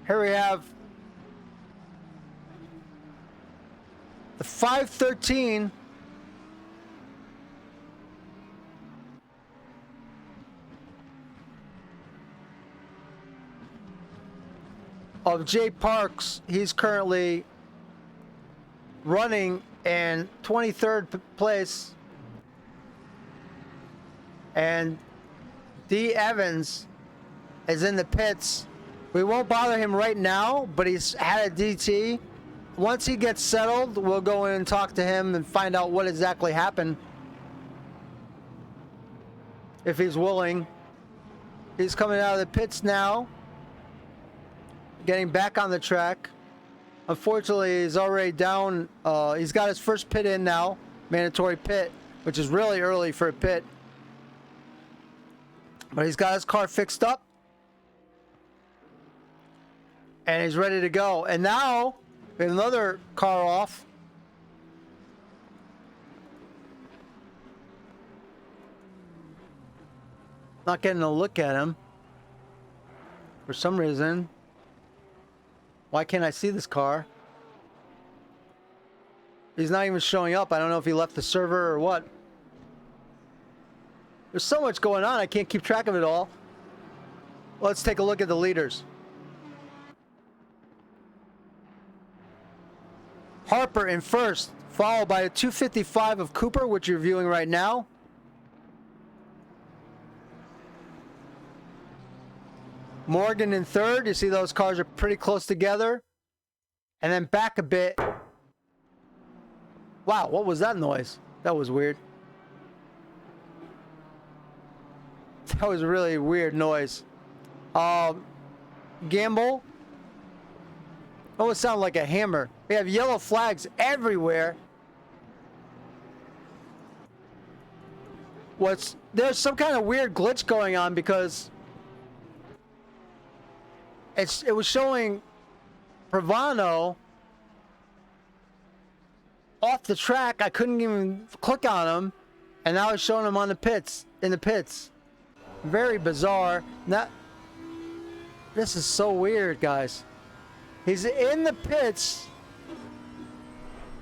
Here we have the 513 of Jay Parks. He's currently running in 23rd place, and D. Evans is in the pits. We won't bother him right now, but he's had a DT. Once he gets settled, we'll go in and talk to him and find out what exactly happened, if he's willing. He's coming out of the pits now, getting back on the track. Unfortunately, he's already down. He's got his first pit in now, mandatory pit, which is really early for a pit. But he's got his car fixed up, and he's ready to go. And now we have another car off. Not getting a look at him for some reason. Why can't I see this car? He's not even showing up. I don't know if he left the server or what. There's so much going on, I can't keep track of it all. Let's take a look at the leaders. Harper in first, followed by a 255 of Cooper, which you're viewing right now. Morgan in third. You see those cars are pretty close together. and then back a bit. Wow, what was that noise? That was weird. That was a really weird noise. Gamble. Oh, it sounded like a hammer. We have yellow flags everywhere. There's some kind of weird glitch going on because it was showing Pravano off the track. I couldn't even click on him, and now it's showing him on the pits, in the pits. Very bizarre. This is so weird, guys. He's in the pits.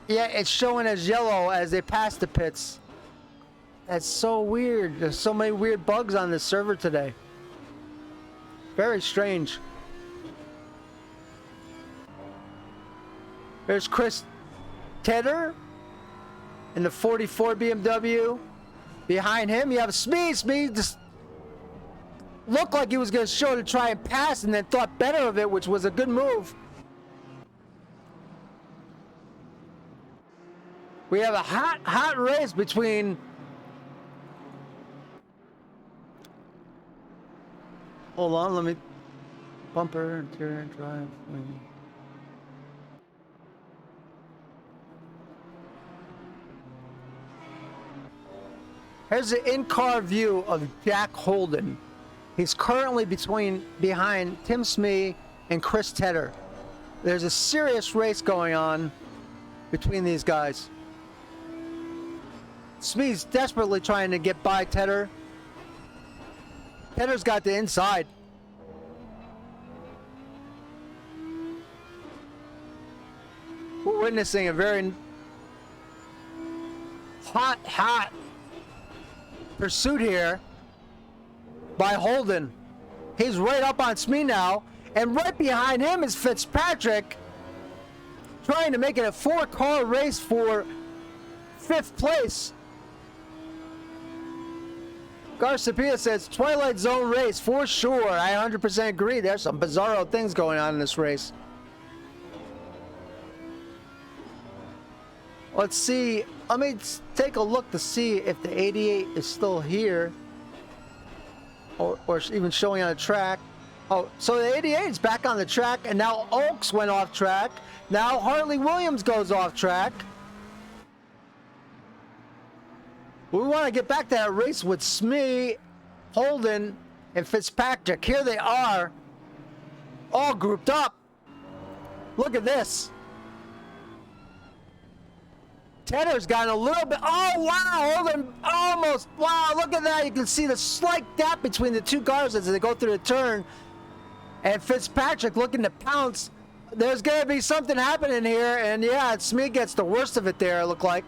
Yeah, it's showing as yellow as they pass the pits. That's so weird. There's so many weird bugs on this server today. Very strange. There's Chris Tedder in the 44 BMW. Behind him, you have Smee. Smee just looked like he was going to show to try and pass and then thought better of it, which was a good move. We have a hot race between... Hold on, let me... Bumper, interior, drive... Here's the in-car view of Jack Holden. He's currently behind Tim Smee and Chris Tedder. There's a serious race going on between these guys. Smee's desperately trying to get by Tedder. Tedder's got the inside. We're witnessing a very hot pursuit here by Holden. He's right up on Smee now, and right behind him is Fitzpatrick, trying to make it a 4-car race for 5th place. Garcia says Twilight Zone race for sure. I 100% agree. There's some bizarro things going on in this race. Let's see. Let me take a look to see if the 88 is still here, or even showing on the track. Oh, so the 88 is back on the track, and now Oaks went off track. Now Harley Williams goes off track. We want to get back to that race with Smee, Holden, and Fitzpatrick. Here they are, all grouped up. Look at this. Tedder's gotten a little bit. Oh, wow. Holden almost. Wow, look at that. You can see the slight gap between the two cars as they go through the turn. And Fitzpatrick looking to pounce. There's going to be something happening here. And yeah, Smee gets the worst of it there, it looked like.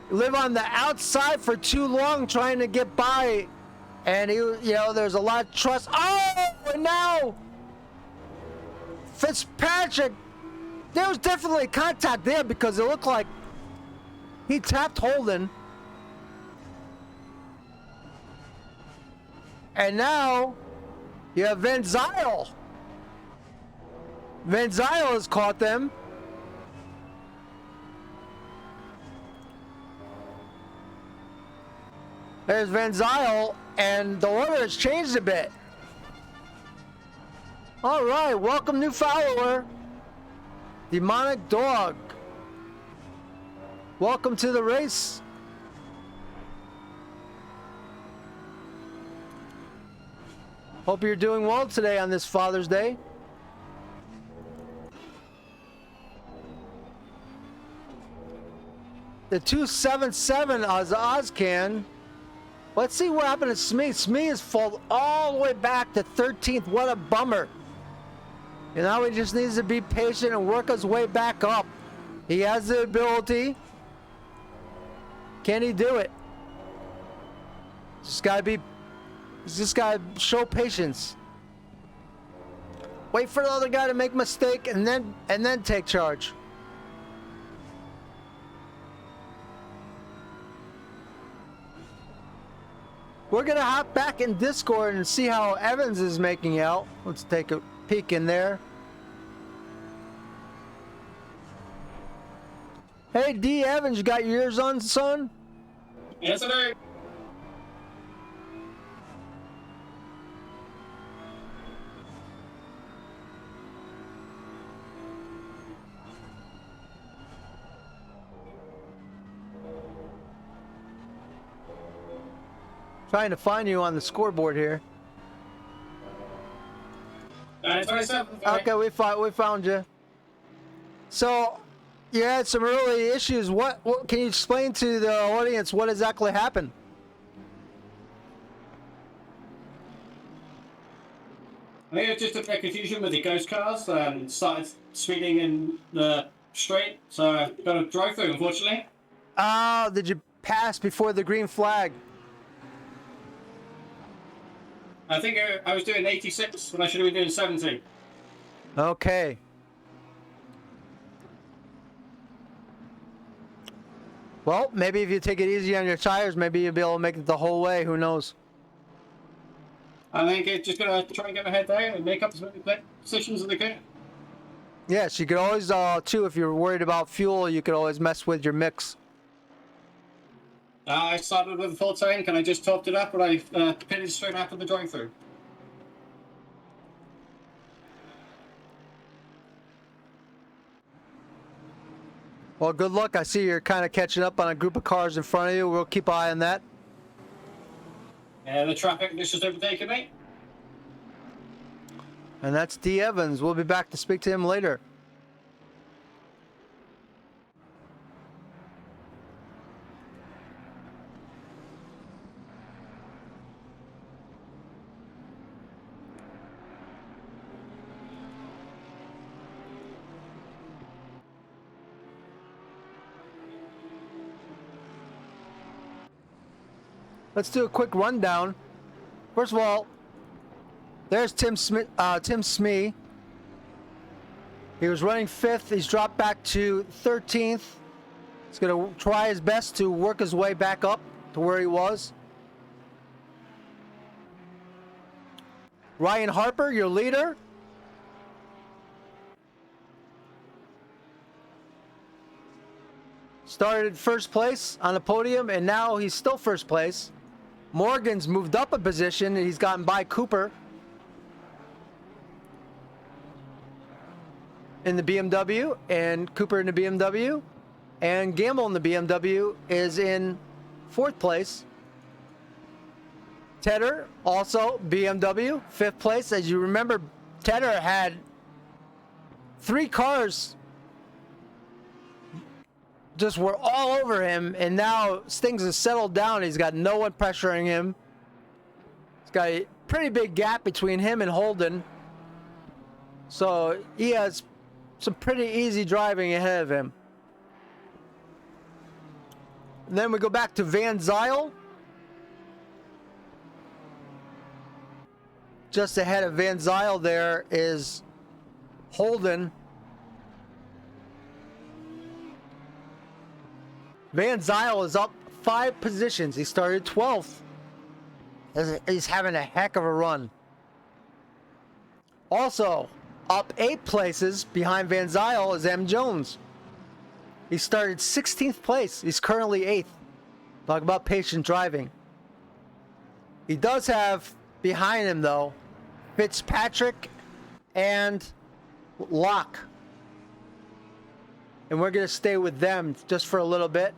Live on the outside for too long trying to get by. And, there's a lot of trust. Oh, and now Fitzpatrick. There was definitely contact there because it looked like he tapped Holden. And now you have Van Zyl. Van Zyl has caught them. There's Van Zyl, and the order has changed a bit. All right, welcome new follower. Demonic Dog. Welcome to the race. Hope you're doing well today on this Father's Day. The 277 Ozcan. Let's see what happened to Smee. Smee has fallen all the way back to 13th. What a bummer. And now he just needs to be patient and work his way back up. He has the ability. Can he do it? Just gotta show patience. Wait for the other guy to make a mistake and then take charge. We're gonna hop back in Discord and see how Evans is making out. Let's take a peek in there. Hey, D. Evans, you got your ears on, son? Yes, I do. Trying to find you on the scoreboard here. 27. Okay, we found you. So, you had some early issues. What can you explain to the audience what exactly happened? I think it was just a bit of confusion with the ghost cars and started speeding in the straight, so I got a drive through, unfortunately. Oh, did you pass before the green flag? I think I was doing 86 when I should have been doing 70. Okay. Well, maybe if you take it easy on your tires, maybe you'll be able to make it the whole way. Who knows? I think it's just going to try and get my head there and make up as many positions as I can. Yes, you could always, too, if you're worried about fuel, you could always mess with your mix. I started with a full tank and I just topped it up and I pitted straight after the drive-through. Well, good luck. I see you're kind of catching up on a group of cars in front of you. We'll keep an eye on that. Yeah, the traffic is just overtaking me. And that's D. Evans. We'll be back to speak to him later. Let's do a quick rundown. First of all, there's Tim Smee. He was running 5th. He's dropped back to 13th. He's going to try his best to work his way back up to where he was. Ryan Harper, your leader. Started first place on the podium, and now he's still first place. Morgan's moved up a position, and he's gotten by Cooper in the BMW, and Cooper in the BMW, and Gamble in the BMW is in 4th place. Tedder, also BMW, 5th place. As you remember, Tedder had 3 cars just were all over him, and now things have settled down. He's got no one pressuring him. He's got a pretty big gap between him and Holden, so he has some pretty easy driving ahead of him. And then we go back to Van Zyl. Just ahead of Van Zyl there is Holden. Van Zyl is up 5 positions. He started 12th. He's having a heck of a run. Also, up 8 places behind Van Zyl is M. Jones. He started 16th place. He's currently 8th. Talk about patient driving. He does have behind him, though, Fitzpatrick and Locke. And we're going to stay with them just for a little bit.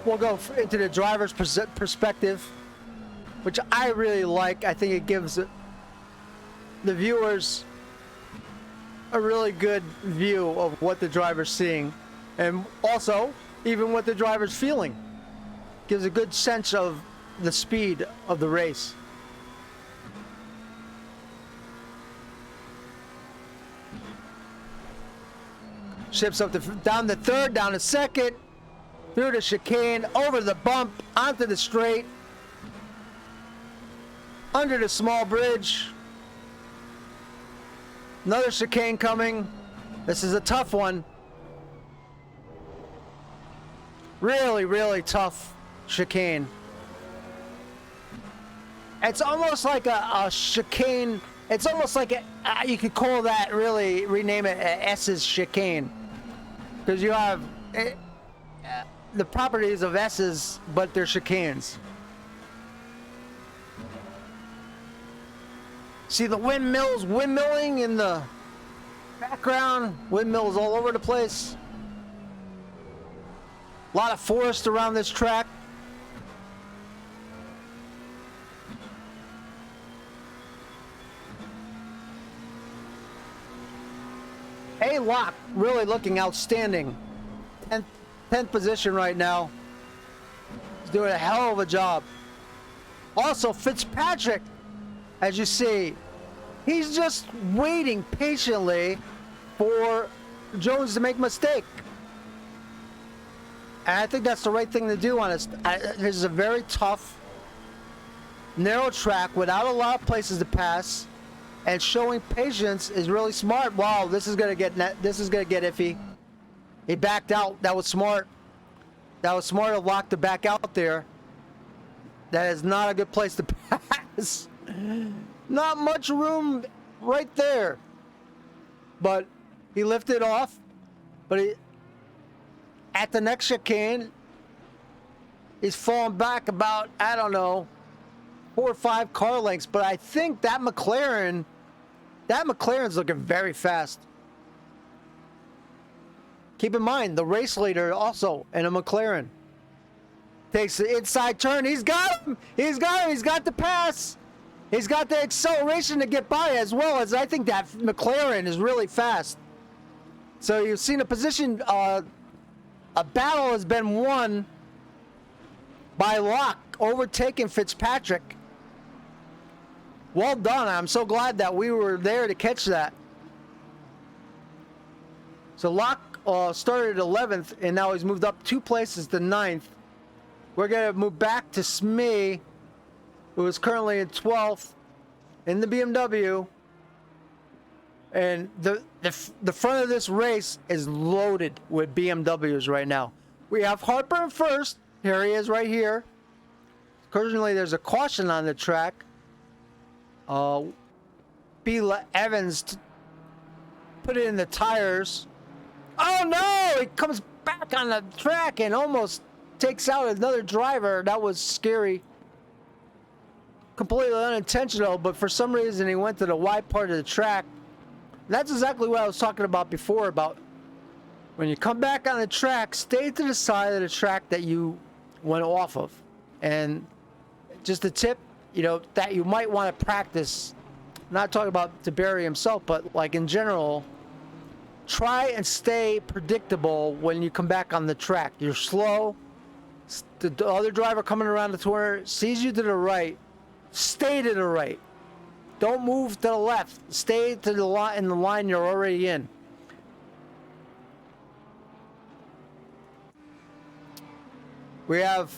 We'll go into the driver's perspective, which I really like. I think it gives the viewers a really good view of what the driver's seeing, and also even what the driver's feeling. Gives a good sense of the speed of the race. Ships up down to 3rd, down to 2nd, through the chicane, over the bump, onto the straight, under the small bridge. Another chicane coming. This is a tough one. Really, really tough chicane. It's almost like a chicane It's almost like you could call that, really rename it S's chicane, because you have the properties of S's, but they're chicanes. See the windmills windmilling in the background, windmills all over the place. A lot of forest around this track. A-Lock really looking outstanding. 10th position right now. He's doing a hell of a job. Also, Fitzpatrick, as you see, he's just waiting patiently for Jones to make a mistake. And I think that's the right thing to do on this. This is a very tough, narrow track without a lot of places to pass, and showing patience is really smart. Wow, this is gonna get iffy. He backed out. That was smart. That was smart of Locke to back out there. That is not a good place to pass. Not much room right there. But he lifted off. But at the next chicane, he's falling back about, I don't know, 4 or 5 car lengths. But I think that McLaren's looking very fast. Keep in mind, the race leader also in a McLaren takes the inside turn. He's got him. He's got him. He's got the pass. He's got the acceleration to get by, as well as I think that McLaren is really fast. So you've seen a position, a battle has been won by Locke, overtaking Fitzpatrick. Well done. I'm so glad that we were there to catch that. So Locke started 11th, and now he's moved up 2 places to 9th. We're going to move back to Smee, who is currently in 12th in the BMW. And the front of this race is loaded with BMWs right now. We have Harper in first. Here he is right here. Currently, there's a caution on the track. Evans put it in the tires. Oh no! He comes back on the track and almost takes out another driver. That was scary. Completely unintentional, but for some reason he went to the wide part of the track. That's exactly what I was talking about before, about when you come back on the track, stay to the side of the track that you went off of. And just a tip, that you might want to practice. I'm not talking about to Barry himself, but like in general, try and stay predictable when you come back on the track. You're slow. The other driver coming around the corner sees you to the right. Stay to the right. Don't move to the left. Stay to the line, in the line you're already in. We have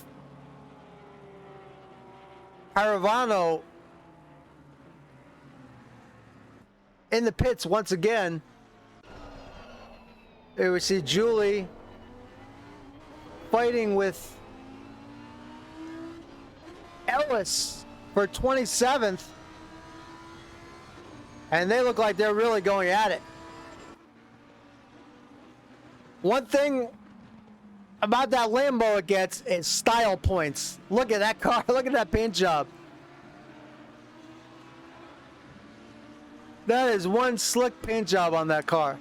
Paravano in the pits once again. Here we see Julie fighting with Ellis for 27th. And they look like they're really going at it. One thing about that Lambo it gets is style points. Look at that car. Look at that paint job. That is one slick paint job on that car.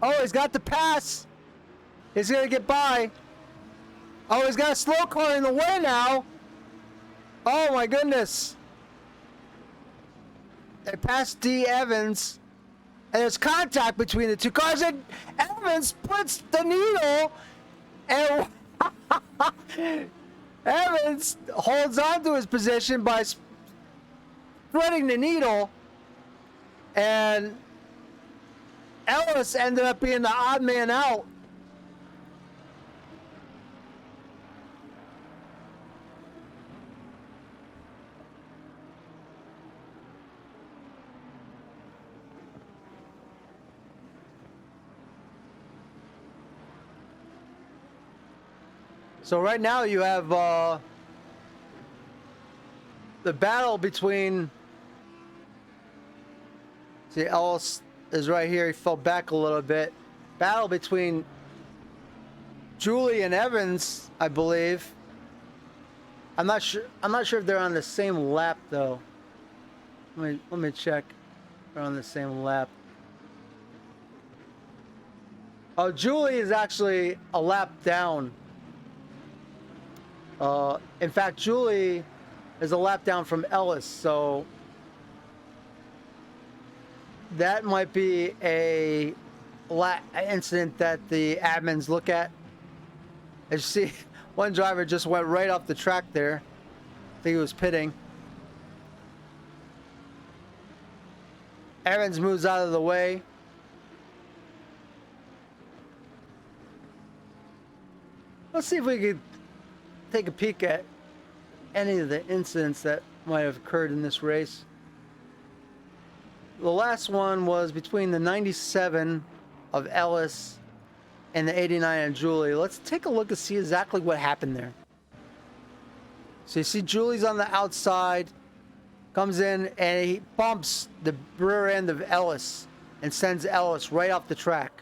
Oh, he's got the pass. He's going to get by. Oh, he's got a slow car in the way now. Oh, my goodness. They passed D. Evans. And there's contact between the two cars. And Evans splits the needle. And Evans holds on to his position by splitting the needle. And Ellis ended up being the odd man out. So right now you have the battle between. See, Ellis is right here. He fell back a little bit. Battle between Julie and Evans, I believe. I'm not sure. I'm not sure if they're on the same lap though. Let me check. They're on the same lap. Oh, Julie is actually a lap down. In fact, Julie is a lap down from Ellis, so that might be a incident that the admins look at. As you see, one driver just went right off the track there. I think he was pitting. Evans moves out of the way. Let's see if we could take a peek at any of the incidents that might have occurred in this race. The last one was between the 97 of Ellis and the 89 of Julie. Let's take a look to see exactly what happened there. So you see Julie's on the outside, comes in and he bumps the rear end of Ellis and sends Ellis right off the track.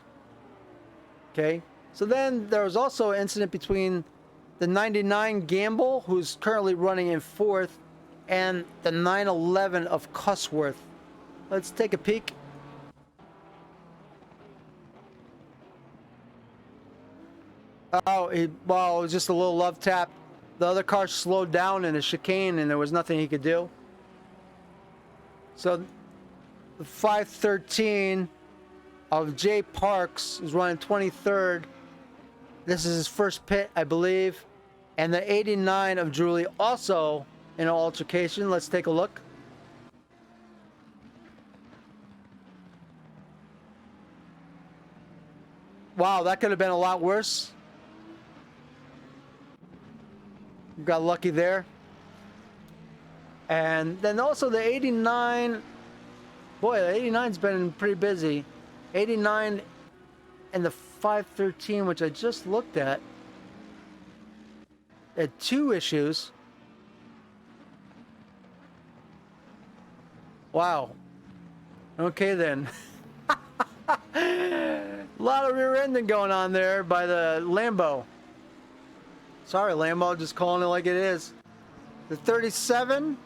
Okay, so then there was also an incident between the 99 Gamble, who's currently running in fourth, and the 911 of Cusworth. Let's take a peek. Oh, well, it was just a little love tap. The other car slowed down in a chicane and there was nothing he could do. So the 513 of Jay Parks is running 23rd. This is his first pit, I believe. And the 89 of Julie also in an altercation. Let's take a look. Wow, that could have been a lot worse. Got lucky there. And then also the 89. Boy, the 89's been pretty busy. 89 and the 513, which I just looked at, had two issues. Wow. Okay then. A lot of rear ending going on there by the Lambo. Sorry, Lambo, just calling it like it is. The 37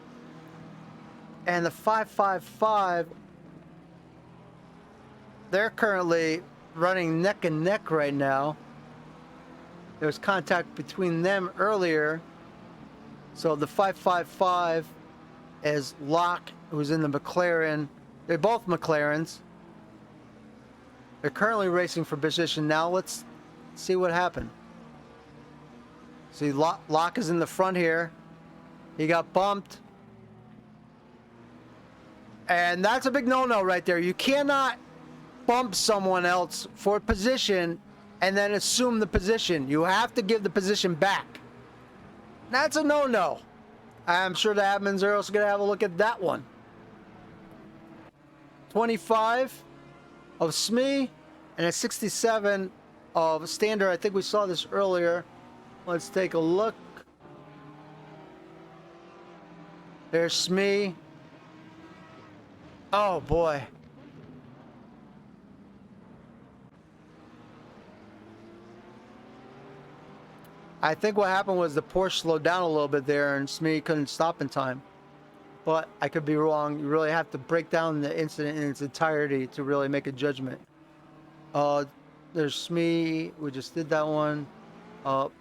and the 555, they're currently running neck and neck right now. There was contact between them earlier. So the 555 is Locke, who's in the McLaren. They're both McLarens. They're currently racing for position now. Let's see what happened. See, Locke is in the front here. He got bumped. And that's a big no-no right there. You cannot bump someone else for position and then assume the position. You have to give the position back. That's a no-no. I'm sure the admins are also going to have a look at that one. 25 of Smee and a 67 of Standard. I think we saw this earlier. Let's take a look. There's Smee. Oh boy. I think what happened was the Porsche slowed down a little bit there and Smee couldn't stop in time. But I could be wrong. You really have to break down the incident in its entirety to really make a judgment. There's Smee. We just did that one. Well,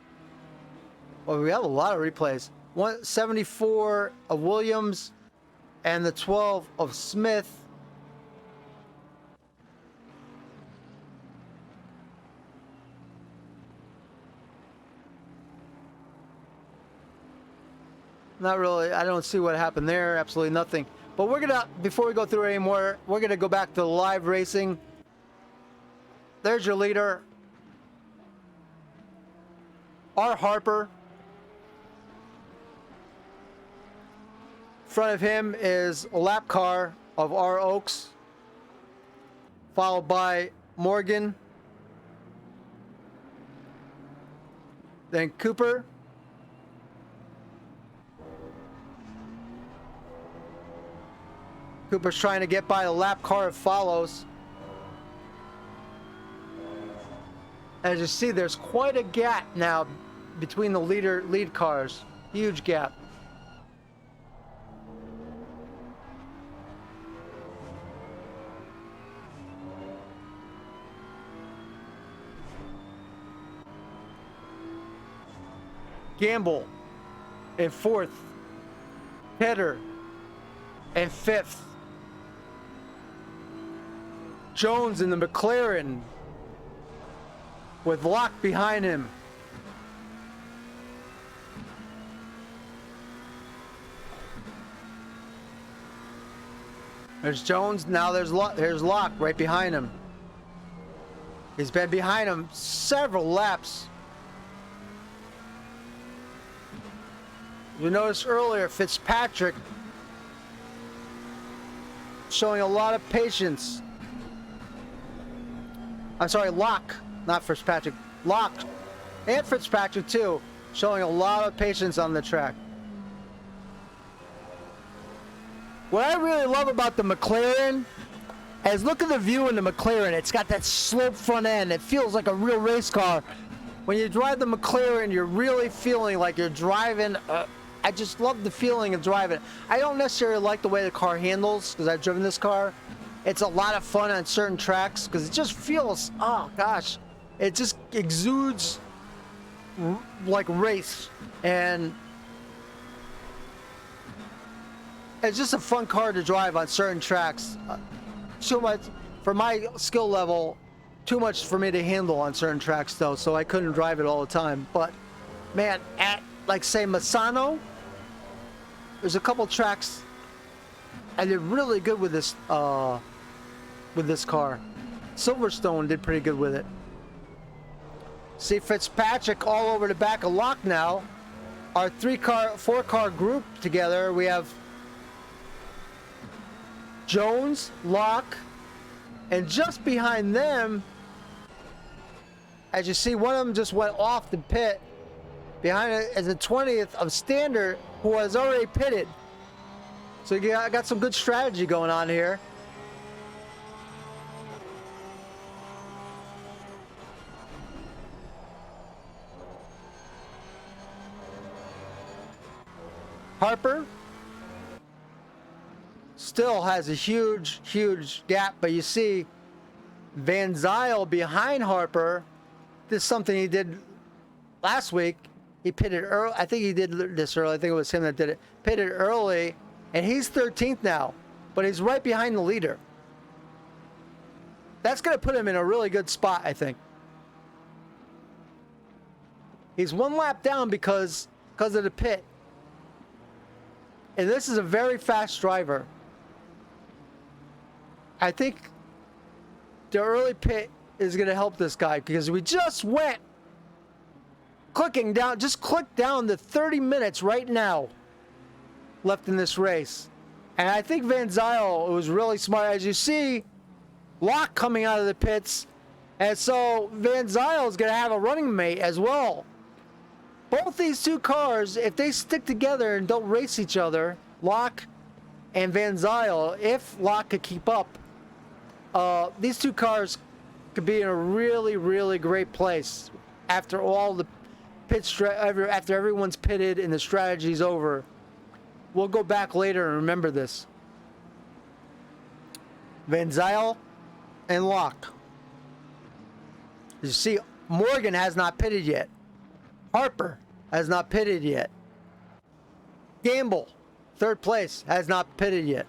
we have a lot of replays. 174 of Williams and the 12 of Smith. Not really. I don't see what happened there. Absolutely nothing. But we're gonna, before we go through any more, we're gonna go back to live racing. There's your leader, R. Harper. In front of him is a lap car of R. Oaks, followed by Morgan. Then Cooper. Cooper's trying to get by the lap car that follows. As you see, there's quite a gap now between the lead cars. Huge gap. Gamble in 4th. Tedder in 5th. Jones in the McLaren with Locke behind him. There's Jones, now there's Locke right behind him. He's been behind him several laps. You noticed earlier Fitzpatrick showing a lot of patience. I'm sorry, Locke, not Fitzpatrick. Locke and Fitzpatrick too, showing a lot of patience on the track. What I really love about the McLaren is look at the view in the McLaren. It's got that sloped front end. It feels like a real race car. When you drive the McLaren, you're really feeling like you're driving. I just love the feeling of driving. I don't necessarily like the way the car handles because I've driven this car. It's a lot of fun on certain tracks because it just feels, oh gosh, it just exudes like race. And it's just a fun car to drive on certain tracks. Too much for my skill level, too much for me to handle on certain tracks though, so I couldn't drive it all the time. But man, at like say Misano, there's a couple tracks I did really good with this car. Silverstone did pretty good with it. See Fitzpatrick all over the back of Locke now. Our 4-car group together. We have Jones, Locke, and just behind them, as you see, one of them just went off the pit. Behind it is the 20th of Standard, who has already pitted. So I got some good strategy going on here. Harper still has a huge gap, but you see Van Zyl behind Harper. This is something he did last week. He pitted early. I think he did this early. I think it was him that did it. Pitted early, and he's 13th now, but he's right behind the leader. That's going to put him in a really good spot, I think. He's one lap down because of the pit. And this is a very fast driver. I think the early pit is going to help this guy because we just went clicking down, just click down the 30 minutes right now left in this race. And I think Van Zyl was really smart. As you see, Locke coming out of the pits. And so Van Zyl is going to have a running mate as well. Both these two cars, if they stick together and don't race each other, Locke and Van Zyl, if Locke could keep up, these two cars could be in a really great place after all the after everyone's pitted and the strategy's over. We'll go back later and remember this. Van Zyl and Locke. You see, Morgan has not pitted yet. Harper has not pitted yet. Gamble, 3rd place, has not pitted yet.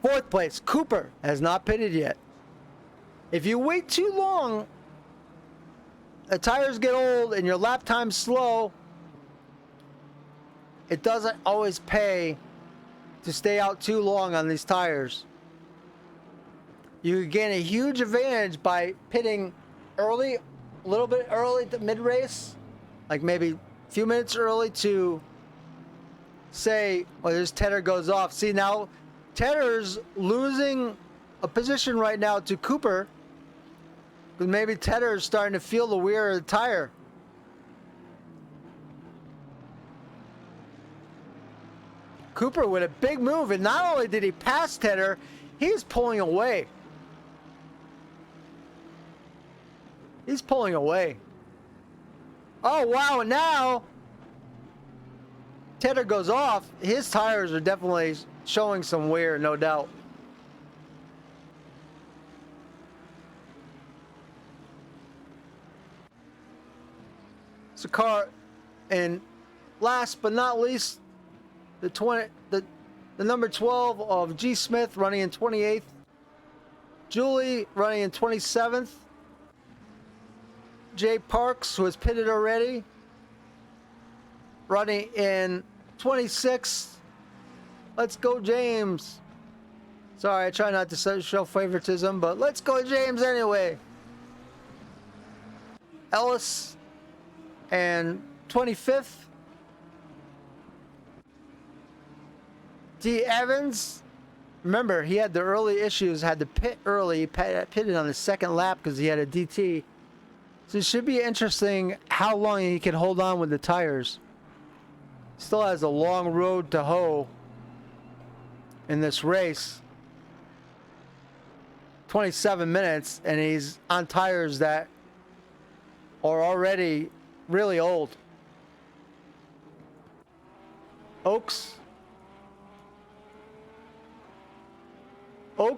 4th place, Cooper has not pitted yet. If you wait too long, the tires get old and your lap time's slow, it doesn't always pay to stay out too long on these tires. You gain a huge advantage by pitting early, a little bit early to mid-race, like maybe a few minutes early to say, well, there's Tedder goes off. See, now Tedder's losing a position right now to Cooper because maybe Tedder is starting to feel the wear of the tire. Cooper with a big move, and not only did he pass Tedder, he's pulling away. He's pulling away. Oh, wow, and now Tedder goes off. His tires are definitely showing some wear, no doubt. It's a car, and last but not least, the number 12 of G. Smith running in 28th. Julie running in 27th. Jay Parks, who has pitted already, running in 26th. Let's go, James. Sorry, I try not to show favoritism, but let's go, James, anyway. Ellis and 25th. D. Evans. Remember, he had the early issues, had to pit early. He pitted on the second lap because he had a DT. So it should be interesting how long he can hold on with the tires. Still has a long road to hoe in this race. 27 minutes, and he's on tires that are already really old. Oaks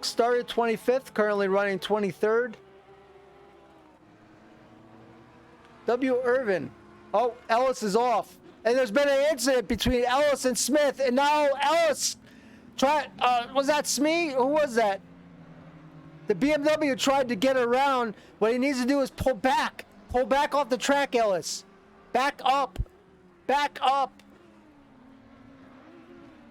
started 25th, currently running 23rd. W. Irvin. Oh, Ellis is off. And there's been an incident between Ellis and Smith, and now Ellis tried, was that Smee? Who was that? The BMW tried to get around. What he needs to do is pull back. Pull back off the track, Ellis. Back up. Back up.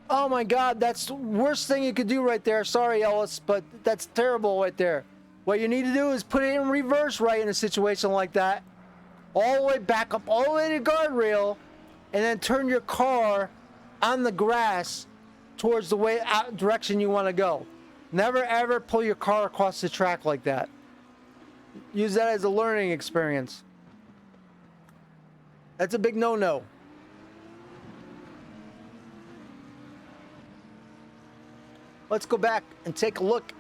Oh my God, that's the worst thing you could do right there. Sorry, Ellis, but that's terrible right there. What you need to do is put it in reverse right in a situation like that. All the way back up, all the way to the guardrail, and then turn your car on the grass towards the way out direction you want to go. Never ever pull your car across the track like that. Use that as a learning experience. That's a big no-no. Let's go back and take a look.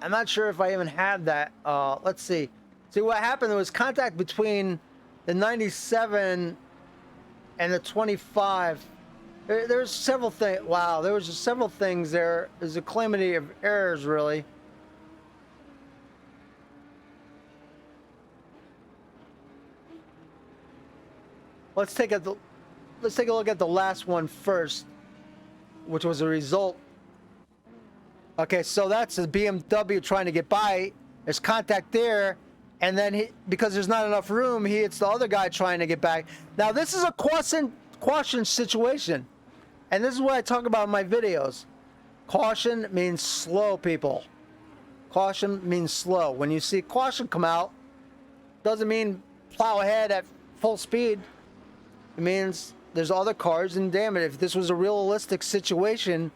I'm not sure if I even have that. Let's see. See what happened. There was contact between the 97 and the 25. There's several things. Wow, there was just several things there. There's a calamity of errors, really. Let's take a look at the last one first, which was a result. Okay, so that's the BMW trying to get by. There's contact there, and then because there's not enough room, he hits the other guy trying to get back. Now this is a caution situation, and this is what I talk about in my videos. Caution means slow, people. Caution means slow. When you see caution come out, doesn't mean plow ahead at full speed. It means there's other cars, and damn it, if this was a realistic situation,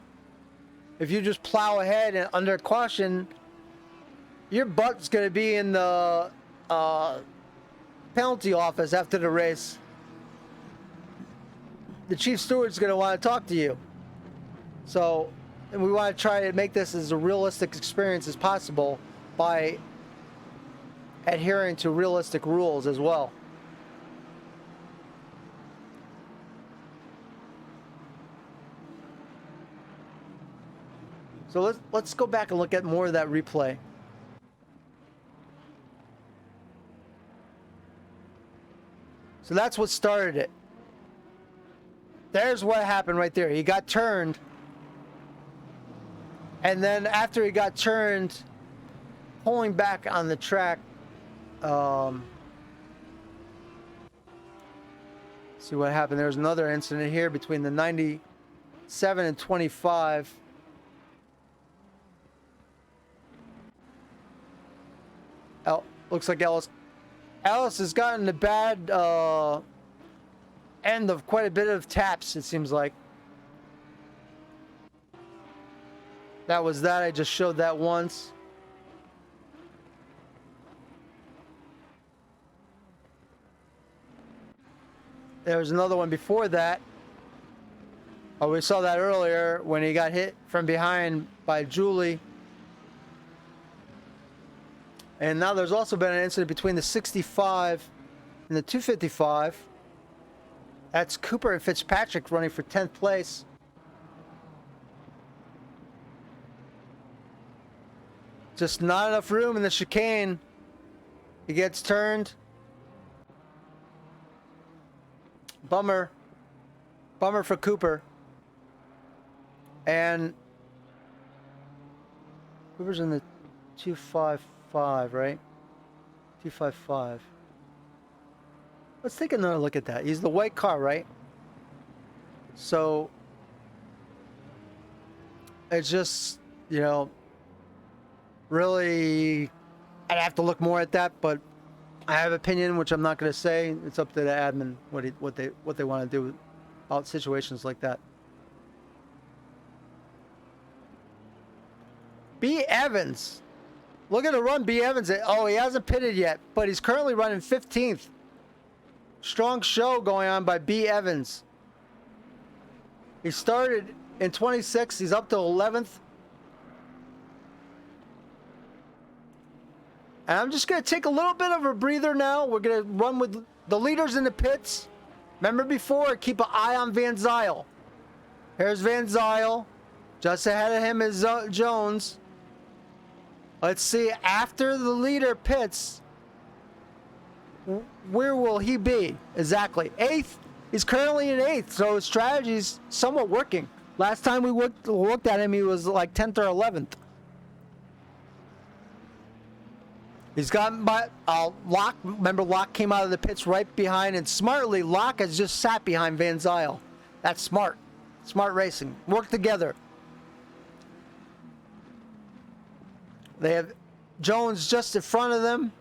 if you just plow ahead and under caution, your butt's going to be in the penalty office after the race. The chief steward's going to want to talk to you. So, and we want to try to make this as a realistic experience as possible by adhering to realistic rules as well. So let's go back and look at more of that replay. So that's what started it. There's what happened right there. He got turned. And then after he got turned, pulling back on the track, see what happened. There's another incident here between the 97 and 25. Looks like Ellis has gotten the bad end of quite a bit of taps, it seems like. That was that. I just showed that once. There was another one before that. Oh, we saw that earlier when he got hit from behind by Julie. And now there's also been an incident between the 65 and the 255. That's Cooper and Fitzpatrick running for 10th place. Just not enough room in the chicane. He gets turned. Bummer. Bummer for Cooper. And Cooper's in the 255, right? 255. Let's take another look at that. He's the white car, right? So it's just, you know, really, I'd have to look more at that, but I have an opinion, which I'm not going to say. It's up to the admin what they want to do about situations like that. B. Evans. Look at the run B. Evans. Oh, he hasn't pitted yet, but he's currently running 15th. Strong show going on by B. Evans. He started in 26. He's up to 11th. And I'm just going to take a little bit of a breather now. We're going to run with the leaders in the pits. Remember before, keep an eye on Van Zyl. Here's Van Zyl. Just ahead of him is Jones. Let's see, after the leader pits, where will he be? Exactly. 8th. He's currently in 8th, so his strategy's somewhat working. Last time we looked at him, he was like 10th or 11th. He's gotten by Locke. Remember, Locke came out of the pits right behind, and smartly, Locke has just sat behind Van Zyl. That's smart. Smart racing. Work together. They have Jones just in front of them.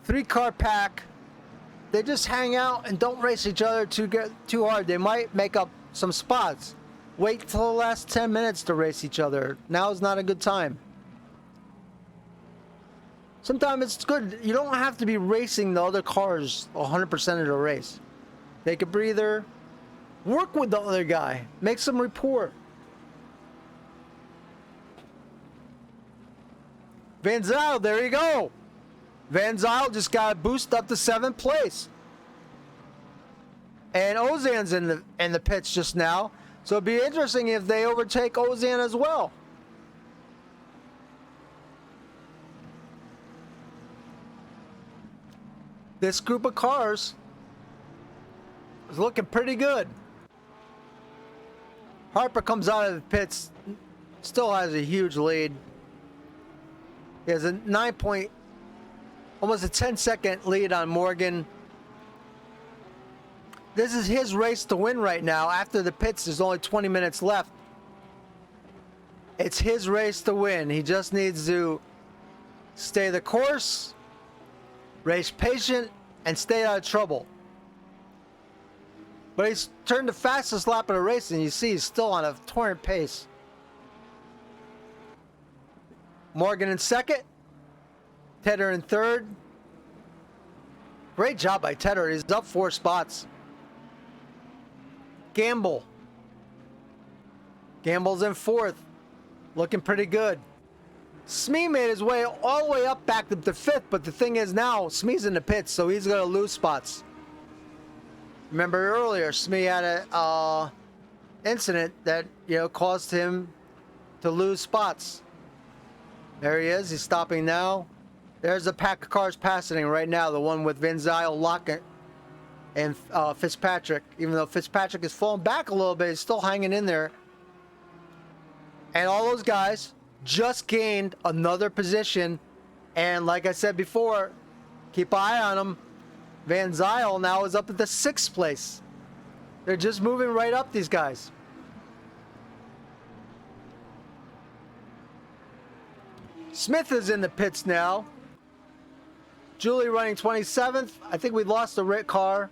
3-car pack. They just hang out and don't race each other too hard. They might make up some spots. Wait till the last 10 minutes to race each other. Now is not a good time. Sometimes it's good. You don't have to be racing the other cars 100% of the race. Take a breather. Work with the other guy. Make some rapport. Van Zyl, there you go. Van Zyl just got a boost up to 7th place. And Ozan's in the pits just now. So it'd be interesting if they overtake Ozan as well. This group of cars is looking pretty good. Harper comes out of the pits, still has a huge lead. He has a almost a 10-second lead on Morgan. This is his race to win right now. After the pits, there's only 20 minutes left. It's his race to win. He just needs to stay the course, race patient, and stay out of trouble. But he's turned the fastest lap of the race, and you see he's still on a torrent pace. Morgan in 2nd. Tedder in 3rd. Great job by Tedder. He's up 4 spots. Gamble's in 4th. Looking pretty good. Smee made his way all the way up back to the 5th, but the thing is now, Smee's in the pits, so he's going to lose spots. Remember earlier, Smee had a incident that, caused him to lose spots. There he is. He's stopping now. There's a pack of cars passing right now. The one with Van Zyl, Locke, and Fitzpatrick. Even though Fitzpatrick has fallen back a little bit, he's still hanging in there. And all those guys just gained another position. And like I said before, keep an eye on them. Van Zyl now is up at the 6th place. They're just moving right up, these guys. Smith is in the pits now. Julie running 27th. I think we lost the red car.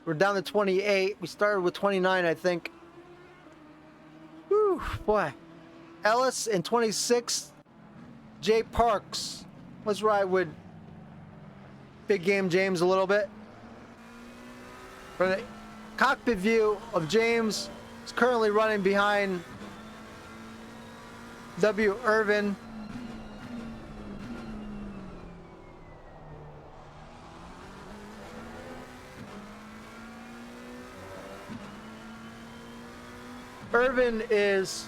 We're down to 28. We started with 29, I think. Whew, boy. Ellis in 26th. Jay Parks. Let's ride with Big Game James a little bit. From the cockpit view of James, is currently running behind W. Irvin. Irvin is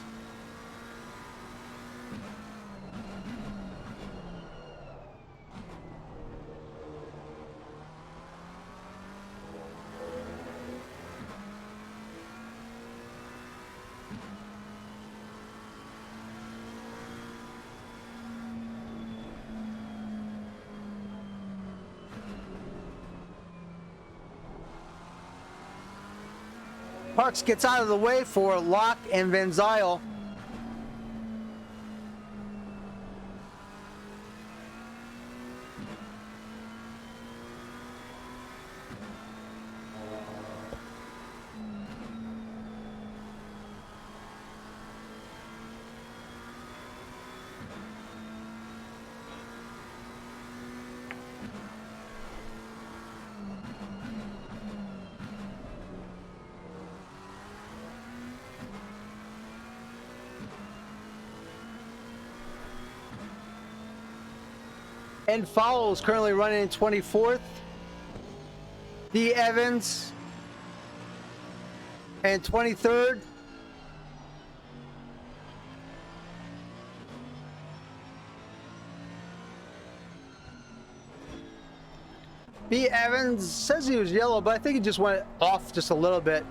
Parks gets out of the way for Locke and Van Zyl. And Fowles currently running in 24th. D. Evans and 23rd. B. Evans says he was yellow, but I think he just went off just a little bit.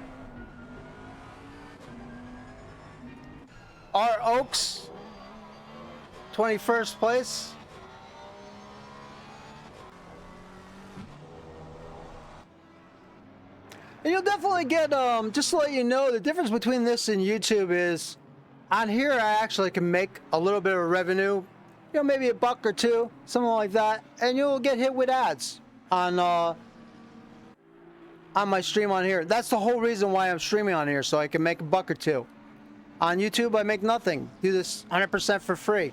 R. Oaks, 21st place. And you'll definitely get, just to let you know, the difference between this and YouTube is, on here I actually can make a little bit of revenue, you know, maybe $1 or $2, something like that, and you'll get hit with ads on my stream on here. That's the whole reason why I'm streaming on here, so I can make $1 or $2. On YouTube, I make nothing. Do this 100% for free.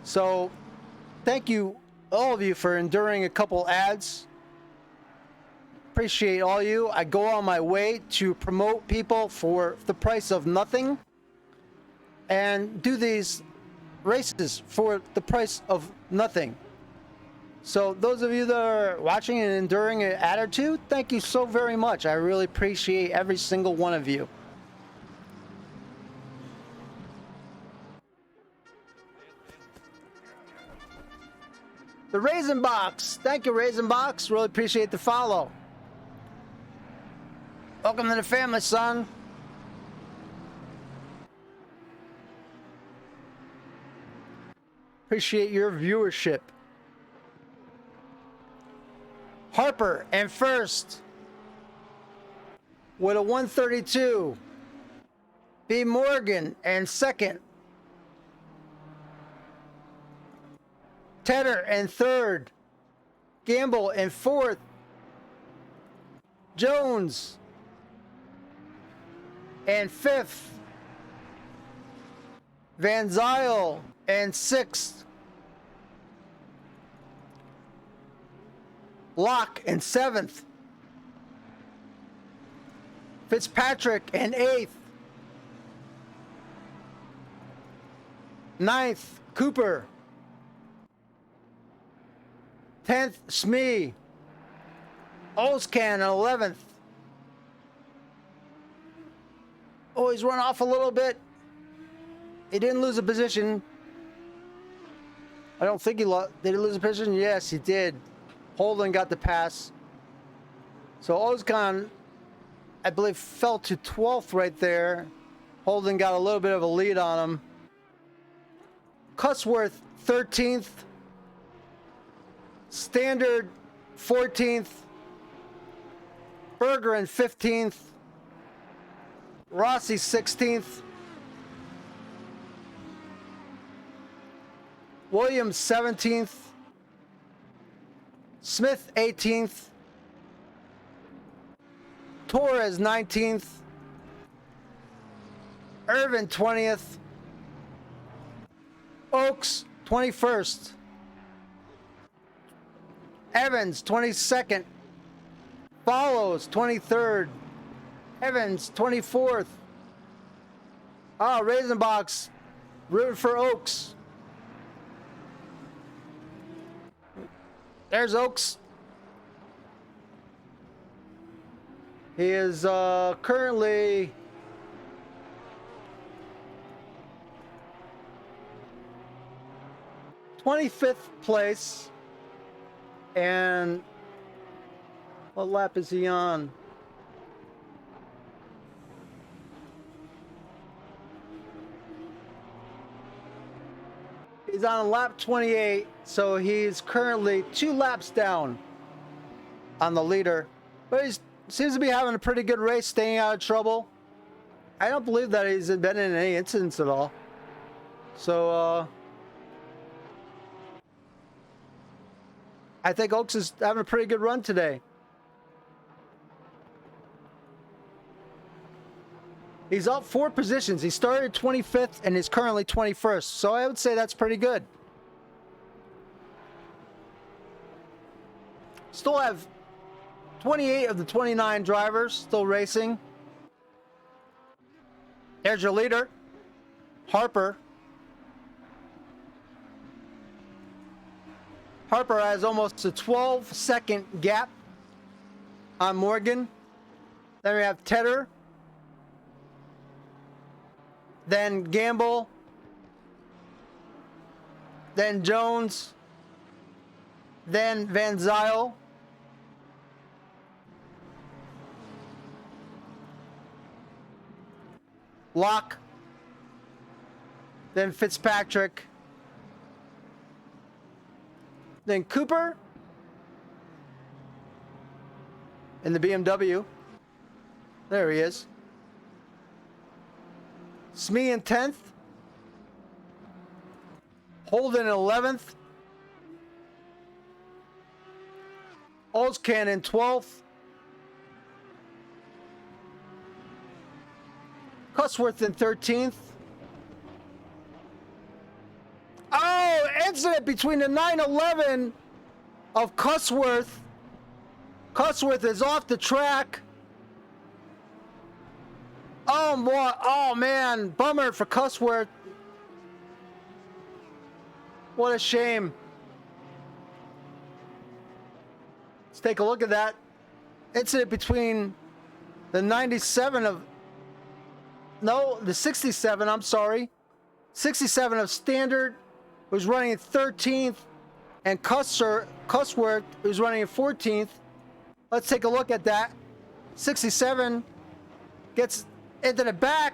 So, thank you, all of you, for enduring a couple ads. Appreciate all you. I go on my way to promote people for the price of nothing and do these races for the price of nothing. So those of you that are watching and enduring an ad or two, thank you so very much. I really appreciate every single one of you. The Raisin Box. Thank you, Raisin Box. Really appreciate the follow. Welcome to the family, son. Appreciate your viewership. Harper and first with a 132. B. Morgan and second. Tedder and third. Gamble and fourth. Jones and fifth. Van Zyl and sixth. Locke and seventh. Fitzpatrick and eighth. Ninth, Cooper. 10th, Smee. Olscan, 11th. Oh, he's run off a little bit. He didn't lose a position. I don't think he lost. Did he lose a position? Yes, he did. Holden got the pass. So Ozkan, I believe, fell to 12th right there. Holden got a little bit of a lead on him. Cusworth, 13th. Standard, 14th. Bergeron, 15th. Rossi, 16th. Williams, 17th. Smith, 18th. Torres, 19th. Irvin, 20th. Oaks, 21st. Evans, 22nd. Follows, 23rd. Evans, 24th. Oh, Raisin Box. Rooting for Oaks. There's Oaks. He is currently 25th place. And what lap is he on? He's on lap 28, so he's currently 2 laps down on the leader. But he seems to be having a pretty good race, staying out of trouble. I don't believe that he's been in any incidents at all. So, I think Oaks is having a pretty good run today. He's up 4 positions. He started 25th and is currently 21st. So I would say that's pretty good. Still have 28 of the 29 drivers still racing. There's your leader, Harper. Harper has almost a 12-second gap on Morgan. Then we have Tedder. Then Gamble. Then Jones. Then Van Zyl. Locke. Then Fitzpatrick. Then Cooper. In the BMW. There he is. Smee in 10th. Holden in 11th. Olscan in 12th. Cusworth in 13th. Oh, incident between the 911 of Cusworth. Cusworth is off the track. Oh boy, oh man, bummer for Cusworth. What a shame. Let's take a look at that incident between the 97 of, no, the 67, I'm sorry. 67 of Standard, who's running in 13th, and Cusworth, who's running in 14th. Let's take a look at that. 67 gets into the back,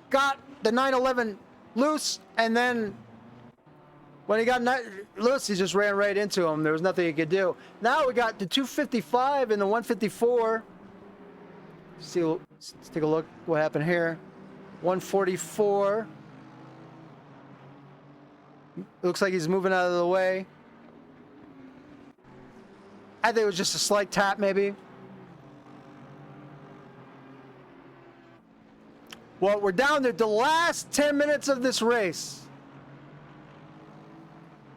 got the 911 loose, and then when he got loose, he just ran right into him. There was nothing he could do. Now we got the 255 and the 154. Let's take a look what happened here. 144. Looks like he's moving out of the way. I think it was just a slight tap, maybe. Well, we're down to the last 10 minutes of this race.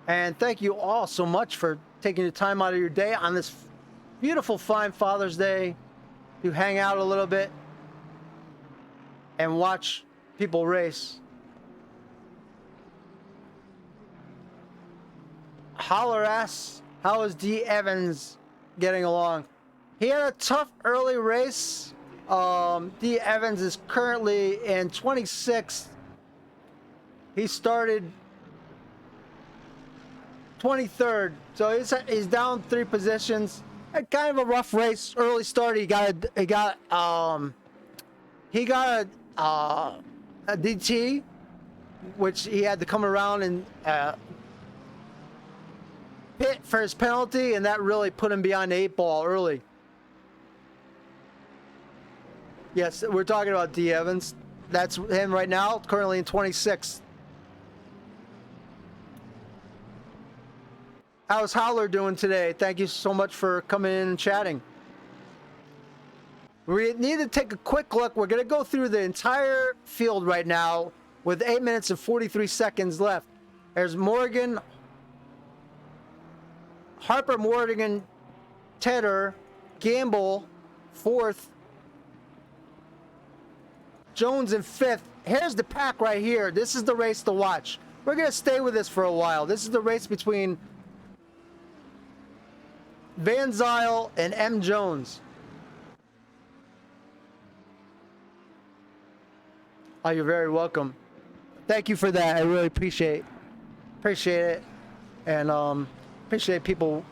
And thank you all so much for taking the time out of your day on this beautiful, fine Father's Day to hang out a little bit and watch people race. Holler ass, how is D. Evans getting along? He had a tough early race. D. Evans is currently in 26th. He started 23rd, so he's down 3 positions. Had kind of a rough race, early start. He got a DT, which he had to come around and pit for his penalty, and that really put him behind the 8 ball early. Yes, we're talking about D. Evans. That's him right now, currently in 26th. How's Howler doing today? Thank you so much for coming in and chatting. We need to take a quick look. We're going to go through the entire field right now with 8 minutes and 43 seconds left. There's Morgan, Harper, Morgan, Tedder, Gamble, 4th, Jones in 5th, here's the pack right here. This is the race to watch. We're going to stay with this for a while. This is the race between Van Zyl and M. Jones. Oh, you're very welcome. Thank you for that. I really appreciate it. And appreciate people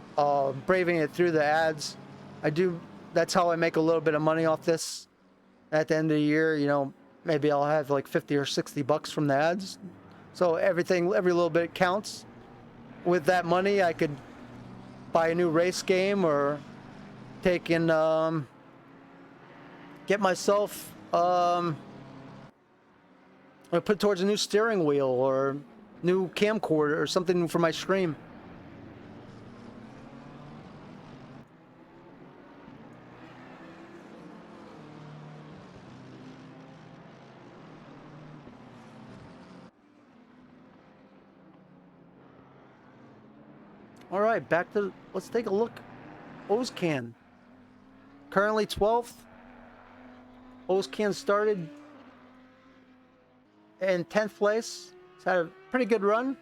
braving it through the ads. I do. That's how I make a little bit of money off this. At the end of the year, you know, maybe I'll have like 50 or 60 bucks from the ads. So every little bit counts. With that money, I could buy a new race game or take in, get myself, or put towards a new steering wheel or new camcorder or something for my stream. All right, back to, let's take a look. Ozcan. Currently 12th. Ozcan started in 10th place. He's had a pretty good run.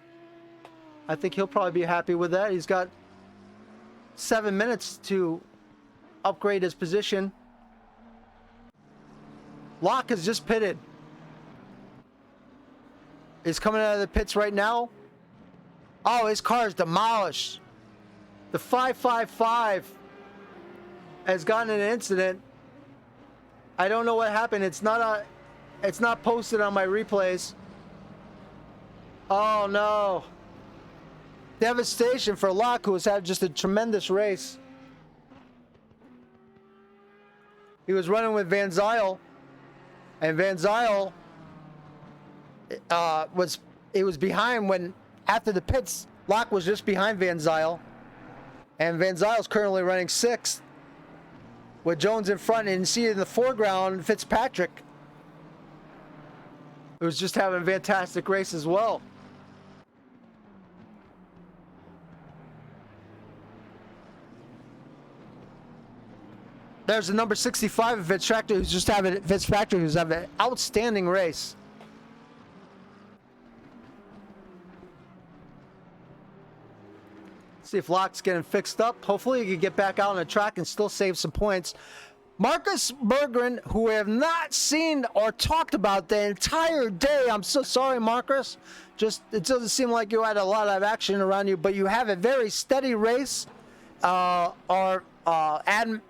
I think he'll probably be happy with that. He's got 7 minutes to upgrade his position. Locke has just pitted. He's coming out of the pits right now. Oh, his car is demolished. The 555 has gotten an incident. I don't know what happened. It's not posted on my replays. Oh no. Devastation for Locke, who has had just a tremendous race. He was running with Van Zyl, and Van Zyl was behind when, after the pits, Locke was just behind Van Zyl. And Van Zyl's currently running 6th. With Jones in front, and you see in the foreground, Fitzpatrick, who's just having a fantastic race as well. There's the number 65 of Fitzpatrick, who's having an outstanding race. See if Locke's getting fixed up. Hopefully he can get back out on the track and still save some points. Marcus Berggren, who we have not seen or talked about the entire day. I'm so sorry, Marcus. It doesn't seem like you had a lot of action around you, but you have a very steady race. Our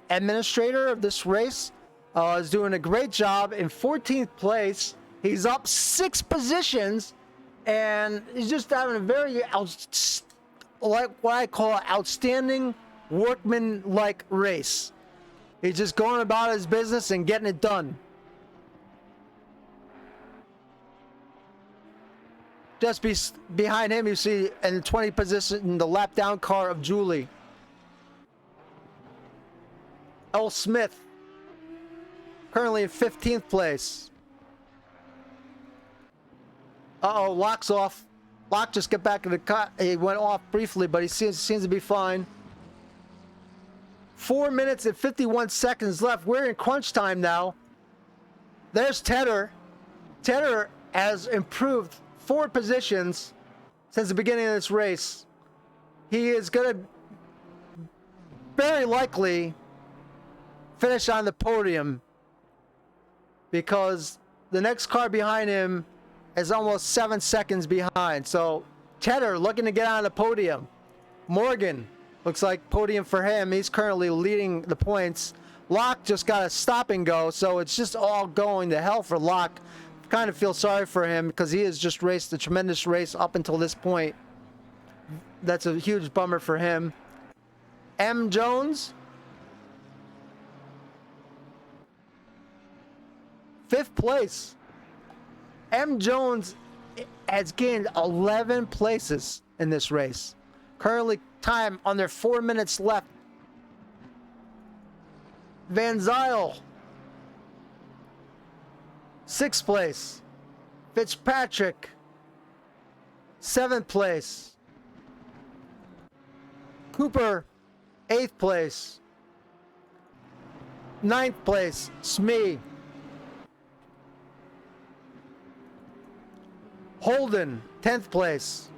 administrator of this race is doing a great job in 14th place. He's up 6 positions, and he's just having a very like what I call outstanding workman-like race. He's just going about his business and getting it done. Just behind him, you see in the 20th position the lap down car of Julie. L. Smith, currently in 15th place. Uh-oh, Locke's off. Locke just got back in the cut. He went off briefly, but he seems to be fine. 4 minutes and 51 seconds left. We're in crunch time now. There's Tedder. Tedder has improved 4 positions since the beginning of this race. He is going to very likely finish on the podium because the next car behind him is almost 7 seconds behind. So Tedder looking to get on the podium. Morgan, looks like podium for him. He's currently leading the points. Locke just got a stop and go, so it's just all going to hell for Locke. Kind of feel sorry for him because he has just raced a tremendous race up until this point. That's a huge bummer for him. M. Jones, 5th place. M. Jones has gained 11 places in this race. Currently time under 4 minutes left. Van Zyl, 6th place. Fitzpatrick, 7th place. Cooper, 8th place. 9th place, Smee. Holden, 10th place.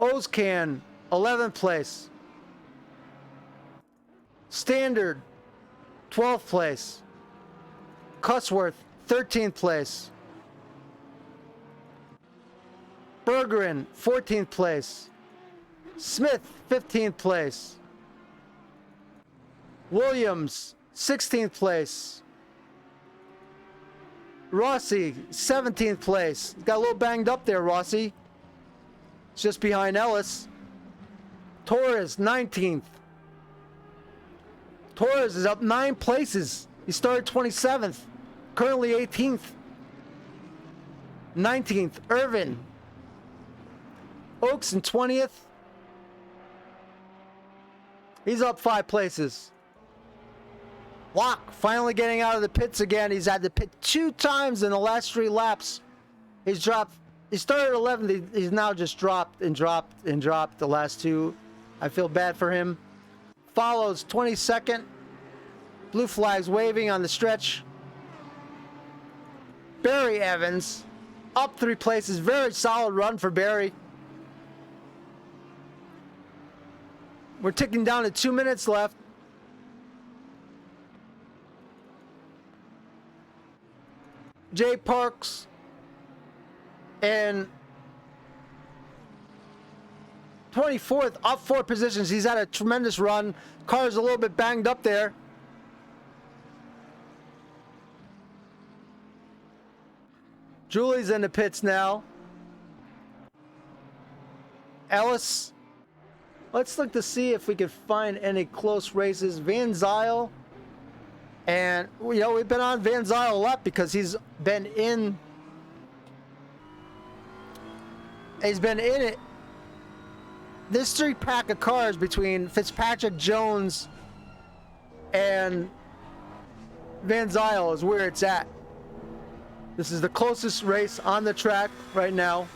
Ozcan, 11th place. Standard, 12th place. Cusworth, 13th place. Bergeron, 14th place. Smith, 15th place. Williams, 16th place. Rossi, 17th place. Got a little banged up there, Rossi. It's just behind Ellis. Torres, 19th. Torres is up 9 places. He started 27th. Currently 18th. 19th, Irvin. Oaks in 20th. He's up 5 places. Locke finally getting out of the pits again. He's had to pit 2 times in the last 3 laps. He's dropped. He started 11th. He's now just dropped and dropped and dropped the last 2. I feel bad for him. Follows 22nd. Blue flags waving on the stretch. Barry Evans up 3 places. Very solid run for Barry. We're ticking down to 2 minutes left. Jay Parks and 24th, up 4 positions. He's had a tremendous run. Car's a little bit banged up there. Julie's in the pits now. Ellis. Let's look to see if we can find any close races. Van Zyl. And, you know, we've been on Van Zyl a lot because he's been in it. This 3-pack of cars between Fitzpatrick, Jones, and Van Zyl is where it's at. This is the closest race on the track right now.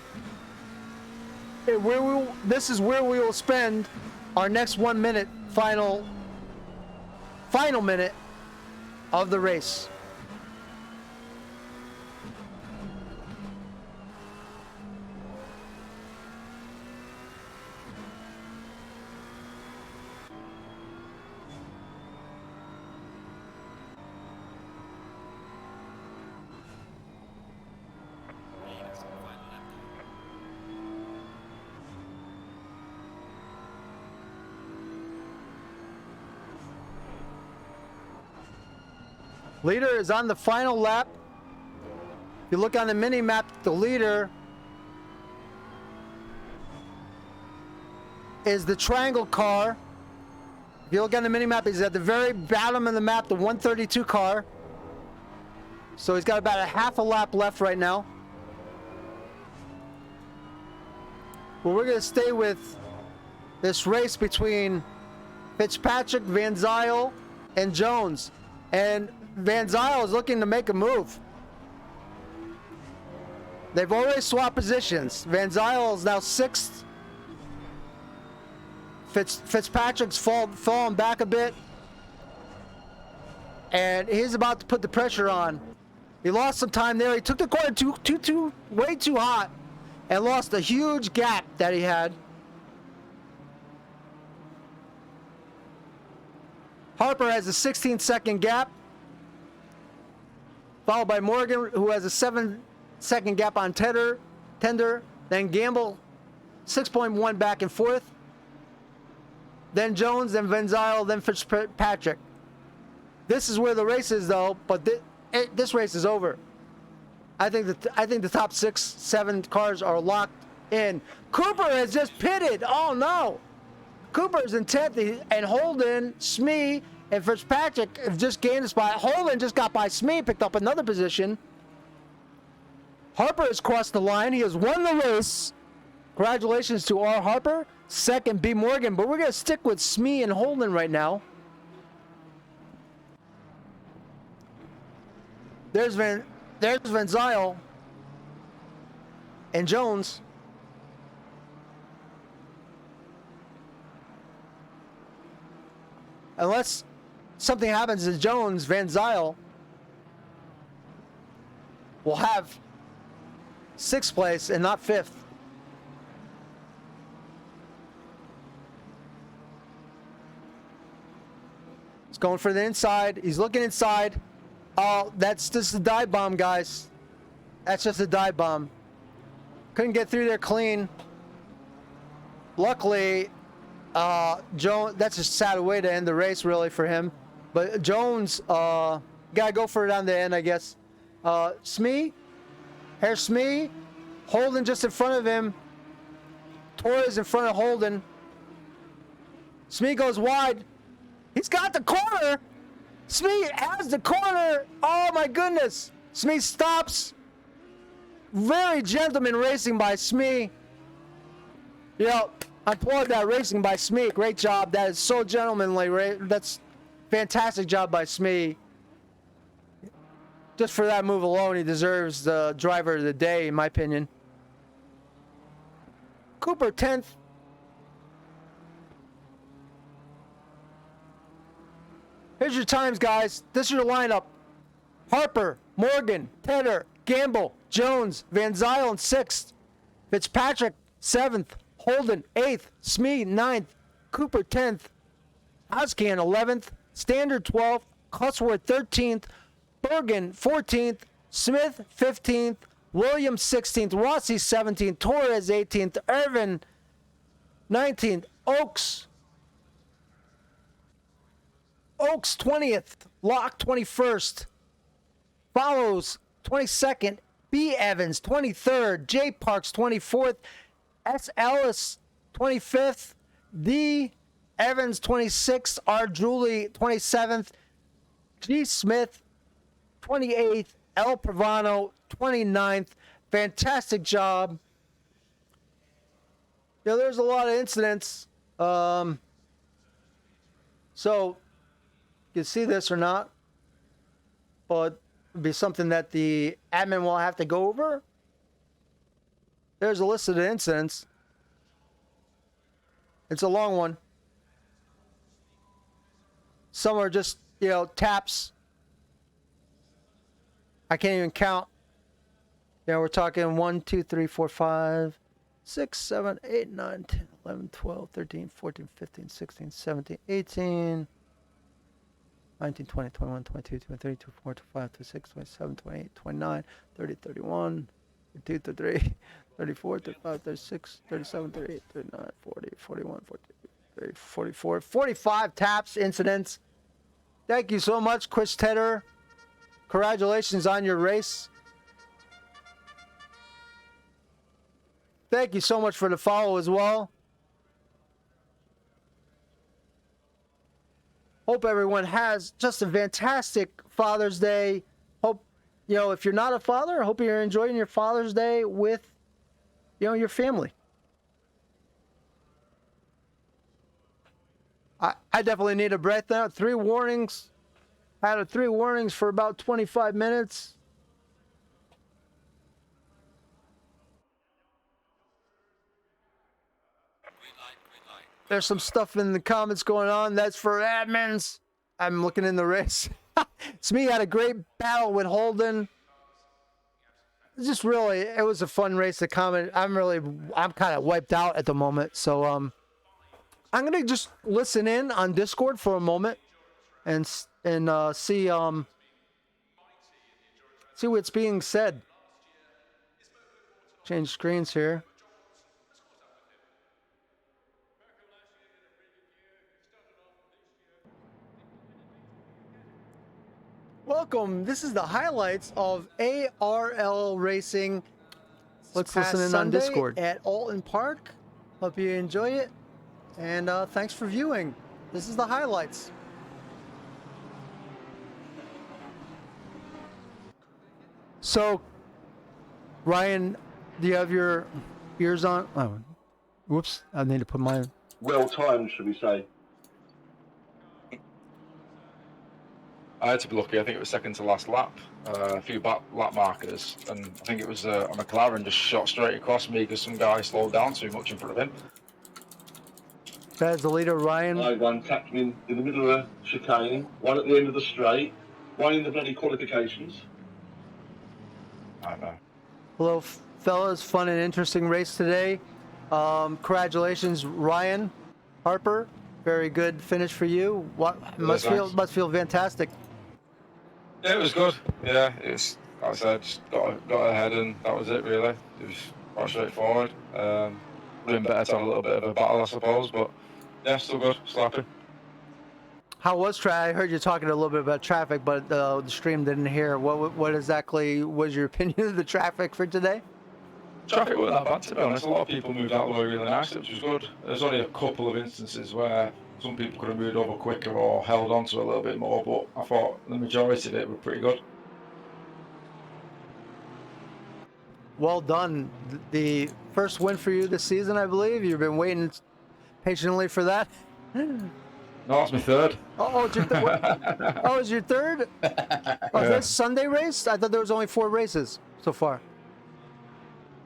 This is where we will spend our next 1 minute final minute of the race. Leader is on the final lap. If you look on the mini map, the leader is the triangle car. If you look on the mini map, he's at the very bottom of the map, the 132 car. So he's got about a half a lap left right now. Well, we're going to stay with this race between Fitzpatrick, Van Zyl, and Jones. And Van Zyl is looking to make a move. They've already swapped positions. Van Zyl is now 6th. Fitzpatrick's fallen back a bit. And he's about to put the pressure on. He lost some time there. He took the corner way too hot and lost a huge gap that he had. Harper has a 16-second gap, followed by Morgan, who has a 7-second gap on Tender. Then Gamble, 6.1 back and forth. Then Jones, then Van Zyl, then Fitzpatrick. This is where the race is, though. But this race is over. I think the top 6, 7 cars are locked in. Cooper has just pitted. Oh no! Cooper's in 10th, and Holden, Smee, and Fitzpatrick have just gained a spot. Holden just got by Smee, picked up another position. Harper has crossed the line. He has won the race. Congratulations to R. Harper. Second, B. Morgan. But we're going to stick with Smee and Holden right now. There's Van Zyl and Jones. Unless something happens to Jones, Van Zyl will have 6th place and not 5th. He's going for the inside. He's looking inside. Oh, that's just a dive bomb, guys. That's just a dive bomb. Couldn't get through there clean. Luckily, Jones, that's a sad way to end the race, really, for him. But Jones, gotta go for it on the end, I guess. Smee, Smee, Holden just in front of him. Torres in front of Holden. Smee goes wide. He's got the corner. Smee has the corner. Oh my goodness. Smee stops. Very gentleman racing by Smee. You know, I applaud that racing by Smee. Great job. That is so gentlemanly. That's fantastic job by Smee. Just for that move alone, he deserves the driver of the day, in my opinion. Cooper 10th. Here's your times, guys. This is your lineup. Harper, Morgan, Tedder, Gamble, Jones, Van Zylen 6th. Fitzpatrick 7th. Holden 8th. Smee 9th. Cooper 10th. Oscan 11th. Standard 12th. Cusworth 13th. Bergen 14th. Smith 15th. Williams 16th. Rossi 17th. Torres 18th. Irvin 19th. Oaks 20th. Locke 21st. Follows 22nd. B. Evans 23rd. J. Parks 24th. S. Ellis 25th. D. Evans 26th. R. Julie 27th. G. Smith 28th. L. Pravano 29th. Fantastic job. Yeah, there's a lot of incidents. So you can see this or not, but it'll be something that the admin will have to go over. There's a list of the incidents. It's a long one. Some are just, you know, taps. I can't even count. You know, we're talking 1, 2, 3, 4, 5, 6, 7, 8, 9, 10, 11, 12, 13, 14, 15, 16, 17, 18, 19, 20, 21, 22, 23, 24, 25, 26, 27, 28, 29, 30, 31, 32, 33, 34, 35, 36, 37, 38, 39, 40, 41, 42, 44, 45 taps, incidents. Thank you so much, Chris Tedder. Congratulations on your race. Thank you so much for the follow as well. Hope everyone has just a fantastic Father's Day. Hope, you know, if you're not a father, I hope you're enjoying your Father's Day with, you know, your family. I definitely need a breath now. 3 warnings. I had 3 warnings for about 25 minutes. There's some stuff in the comments going on. That's for admins. I'm looking in the race. Smee had a great battle with Holden. Just really, it was a fun race to comment. I'm kind of wiped out at the moment. So I'm gonna just listen in on Discord for a moment and see what's being said. Change screens here. Welcome. This is the highlights of ARL Racing. Let's listen in on Discord at Alton Park. Hope you enjoy it, and thanks for viewing. This is the highlights. So, Ryan, do you have your ears on? Oh, whoops! I need to put mine. Well timed, should we say? I had to be lucky. I think it was second to last lap. A few lap markers, and I think it was a McLaren just shot straight across me because some guy slowed down too much in front of him. That's the leader, Ryan. One tapped me in the middle of a chicane, one at the end of the straight, one in the bloody qualifications. I know. Hello, fellas. Fun and interesting race today. Congratulations, Ryan Harper. Very good finish for you. What must feel fantastic. Yeah, it was good. Yeah, it's like I said, just got ahead and that was it really. It was quite straightforward. Would have been better to have a little bit of a battle, I suppose, but yeah, still good. Still happy. How was traffic? I heard you talking a little bit about traffic, but the stream didn't hear. What exactly was your opinion of the traffic for today? Traffic wasn't that bad, to be honest. A lot of people moved out the way really nicely, which was good. There's only a couple of instances where some people could have moved over quicker or held on to a little bit more, but I thought the majority of it were pretty good. Well done. The first win for you this season, I believe. You've been waiting patiently for that. No, that's my third. It's your third. Oh, it's your third? Oh, is this Sunday race? I thought there was only 4 races so far.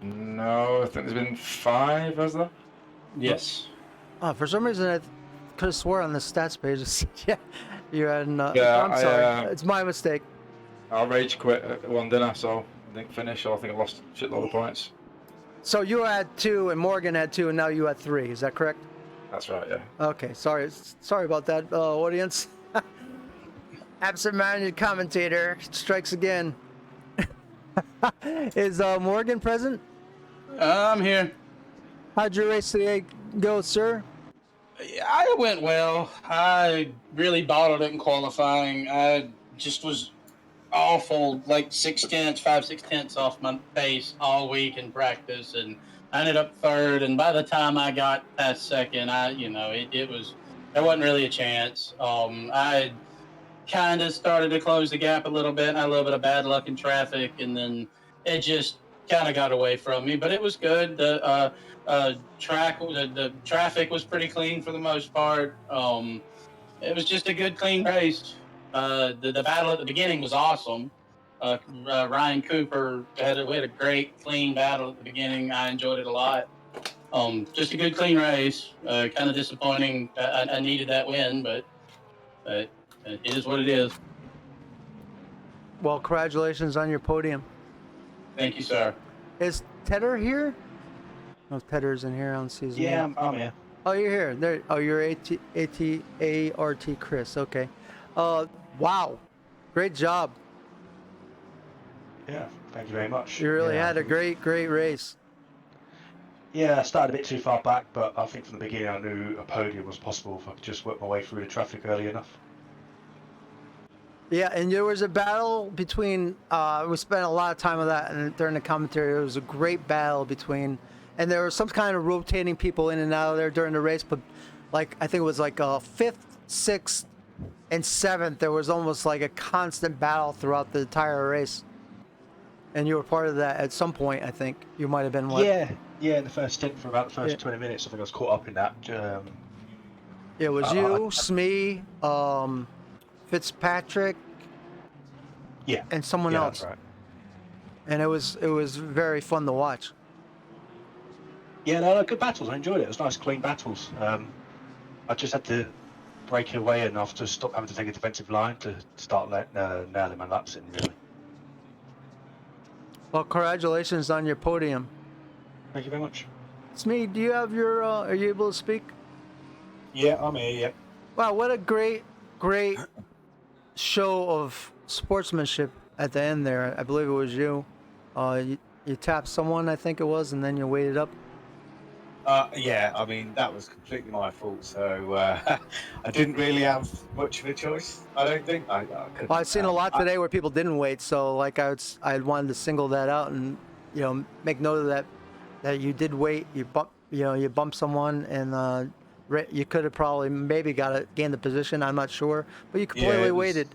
No, I think there's been 5, has there? Yes. Oh, for some reason I could have swore on the stats page. Yeah, you're at. Yeah, I'm sorry. It's my mistake. I rage quit at one dinner, so I didn't finish. So I think I lost a shitload of points. So you had 2, and Morgan had 2, and now you had 3. Is that correct? That's right. Yeah. Okay. Sorry about that, audience. Absent-minded commentator strikes again. Is Morgan present? I'm here. How'd your race today go, sir? I went well. I really bottled it in qualifying. I just was awful, like 5/6 off my pace all week in practice, and I ended up third. And by the time I got past second, there wasn't really a chance. I kind of started to close the gap a little bit. And I had a little bit of bad luck in traffic, and then it just kind of got away from me. But it was good. The traffic was pretty clean for the most part. It was just a good, clean race. The battle at the beginning was awesome. Ryan Cooper we had a great, clean battle at the beginning. I enjoyed it a lot. Just a good, clean race. Kind of disappointing. I needed that win, but it is what it is. Well, congratulations on your podium. Thank you, sir. Is Tedder here? No, Tedder's in here on season. Yeah, I'm here. Oh, you're here. There. Oh, you're AT Chris. Okay. Wow. Great job. Yeah, thank you very much. You really had a great race. Yeah, I started a bit too far back, but I think from the beginning I knew a podium was possible if I could just work my way through the traffic early enough. Yeah, and there was a battle between. We spent a lot of time on that, and during the commentary, there was a great battle between. And there was some kind of rotating people in and out of there during the race, but like I think it was like 5th, 6th, and 7th. There was almost like a constant battle throughout the entire race. And you were part of that at some point. I think you might have been one. Yeah. In the first stint for about the first 20 minutes, I think I was caught up in that. It was you, Smee, Fitzpatrick, and someone else. That's right. And it was very fun to watch. Yeah, no, good battles. I enjoyed it. It was nice, clean battles. I just had to break away enough to stop having to take a defensive line to start nailing my laps in, really. Well, congratulations on your podium. Thank you very much. Smee, do you have your? Are you able to speak? Yeah, I'm here. Yeah. Wow, what a great show of sportsmanship at the end there. I believe it was you. You tapped someone, I think it was, and then you waited up. Yeah, I mean, that was completely my fault. So I didn't really have much of a choice, I don't think. I've seen a lot today where people didn't wait, so like I wanted to single that out and make note of that you did wait. You bumped someone, and you could have probably maybe gained the position. I'm not sure, but you completely waited.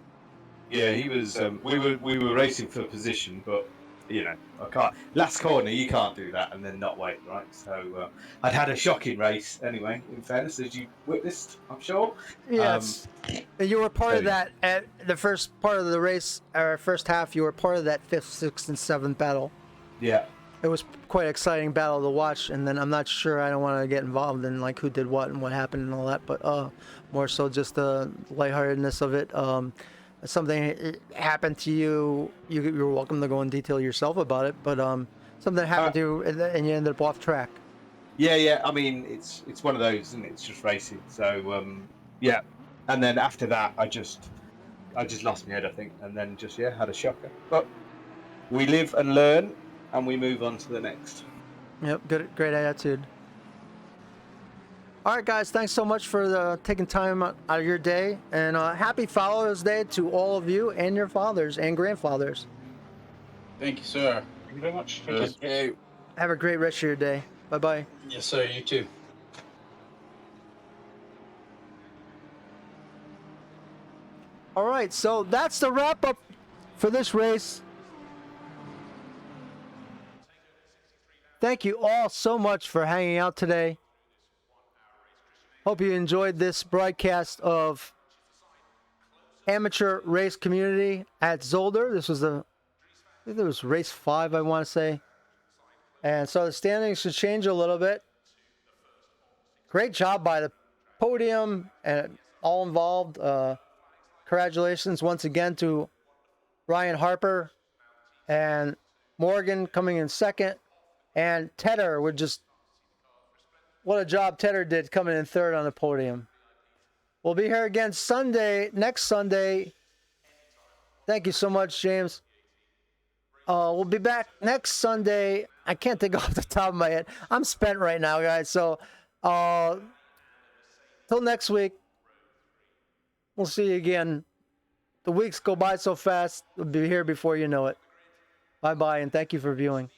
Yeah, he was. We were racing for position, but I can't. Last corner, you can't do that and then not wait, right? So I'd had a shocking race anyway. In fairness, as you witnessed, I'm sure. Yes, you were part of that at the first part of the race, or first half. You were part of that 5th, 6th, and 7th battle. Yeah. It was quite an exciting battle to watch, and then I'm not sure. I don't want to get involved in like who did what and what happened and all that, but more so just the lightheartedness of it. Something happened to you, you're welcome to go in detail yourself about it, but Something happened to you and you ended up off track. Yeah. I mean, it's one of those, isn't it? It's just racing. So yeah. And then after that, I just lost my head, I think, and then just had a shocker. But we live and learn, and we move on to the next. Yep, great attitude. All right, guys, thanks so much for taking time out of your day, and happy Father's Day to all of you and your fathers and grandfathers. Thank you, sir. Thank you very much. Okay. Have a great rest of your day. Bye-bye. Yes, sir. You too. All right, so that's the wrap-up for this race. Thank you all so much for hanging out today. Hope you enjoyed this broadcast of amateur race community at Zolder. This was I think it was race 5, I want to say. And so the standings should change a little bit. Great job by the podium and all involved. Congratulations once again to Ryan Harper and Morgan coming in second. And Tedder would just, what a job Tedder did coming in third on the podium. We'll be here again next Sunday. Thank you so much, James. We'll be back next Sunday. I can't think off the top of my head. I'm spent right now, guys. So, till next week, we'll see you again. The weeks go by so fast. We'll be here before you know it. Bye-bye, and thank you for viewing.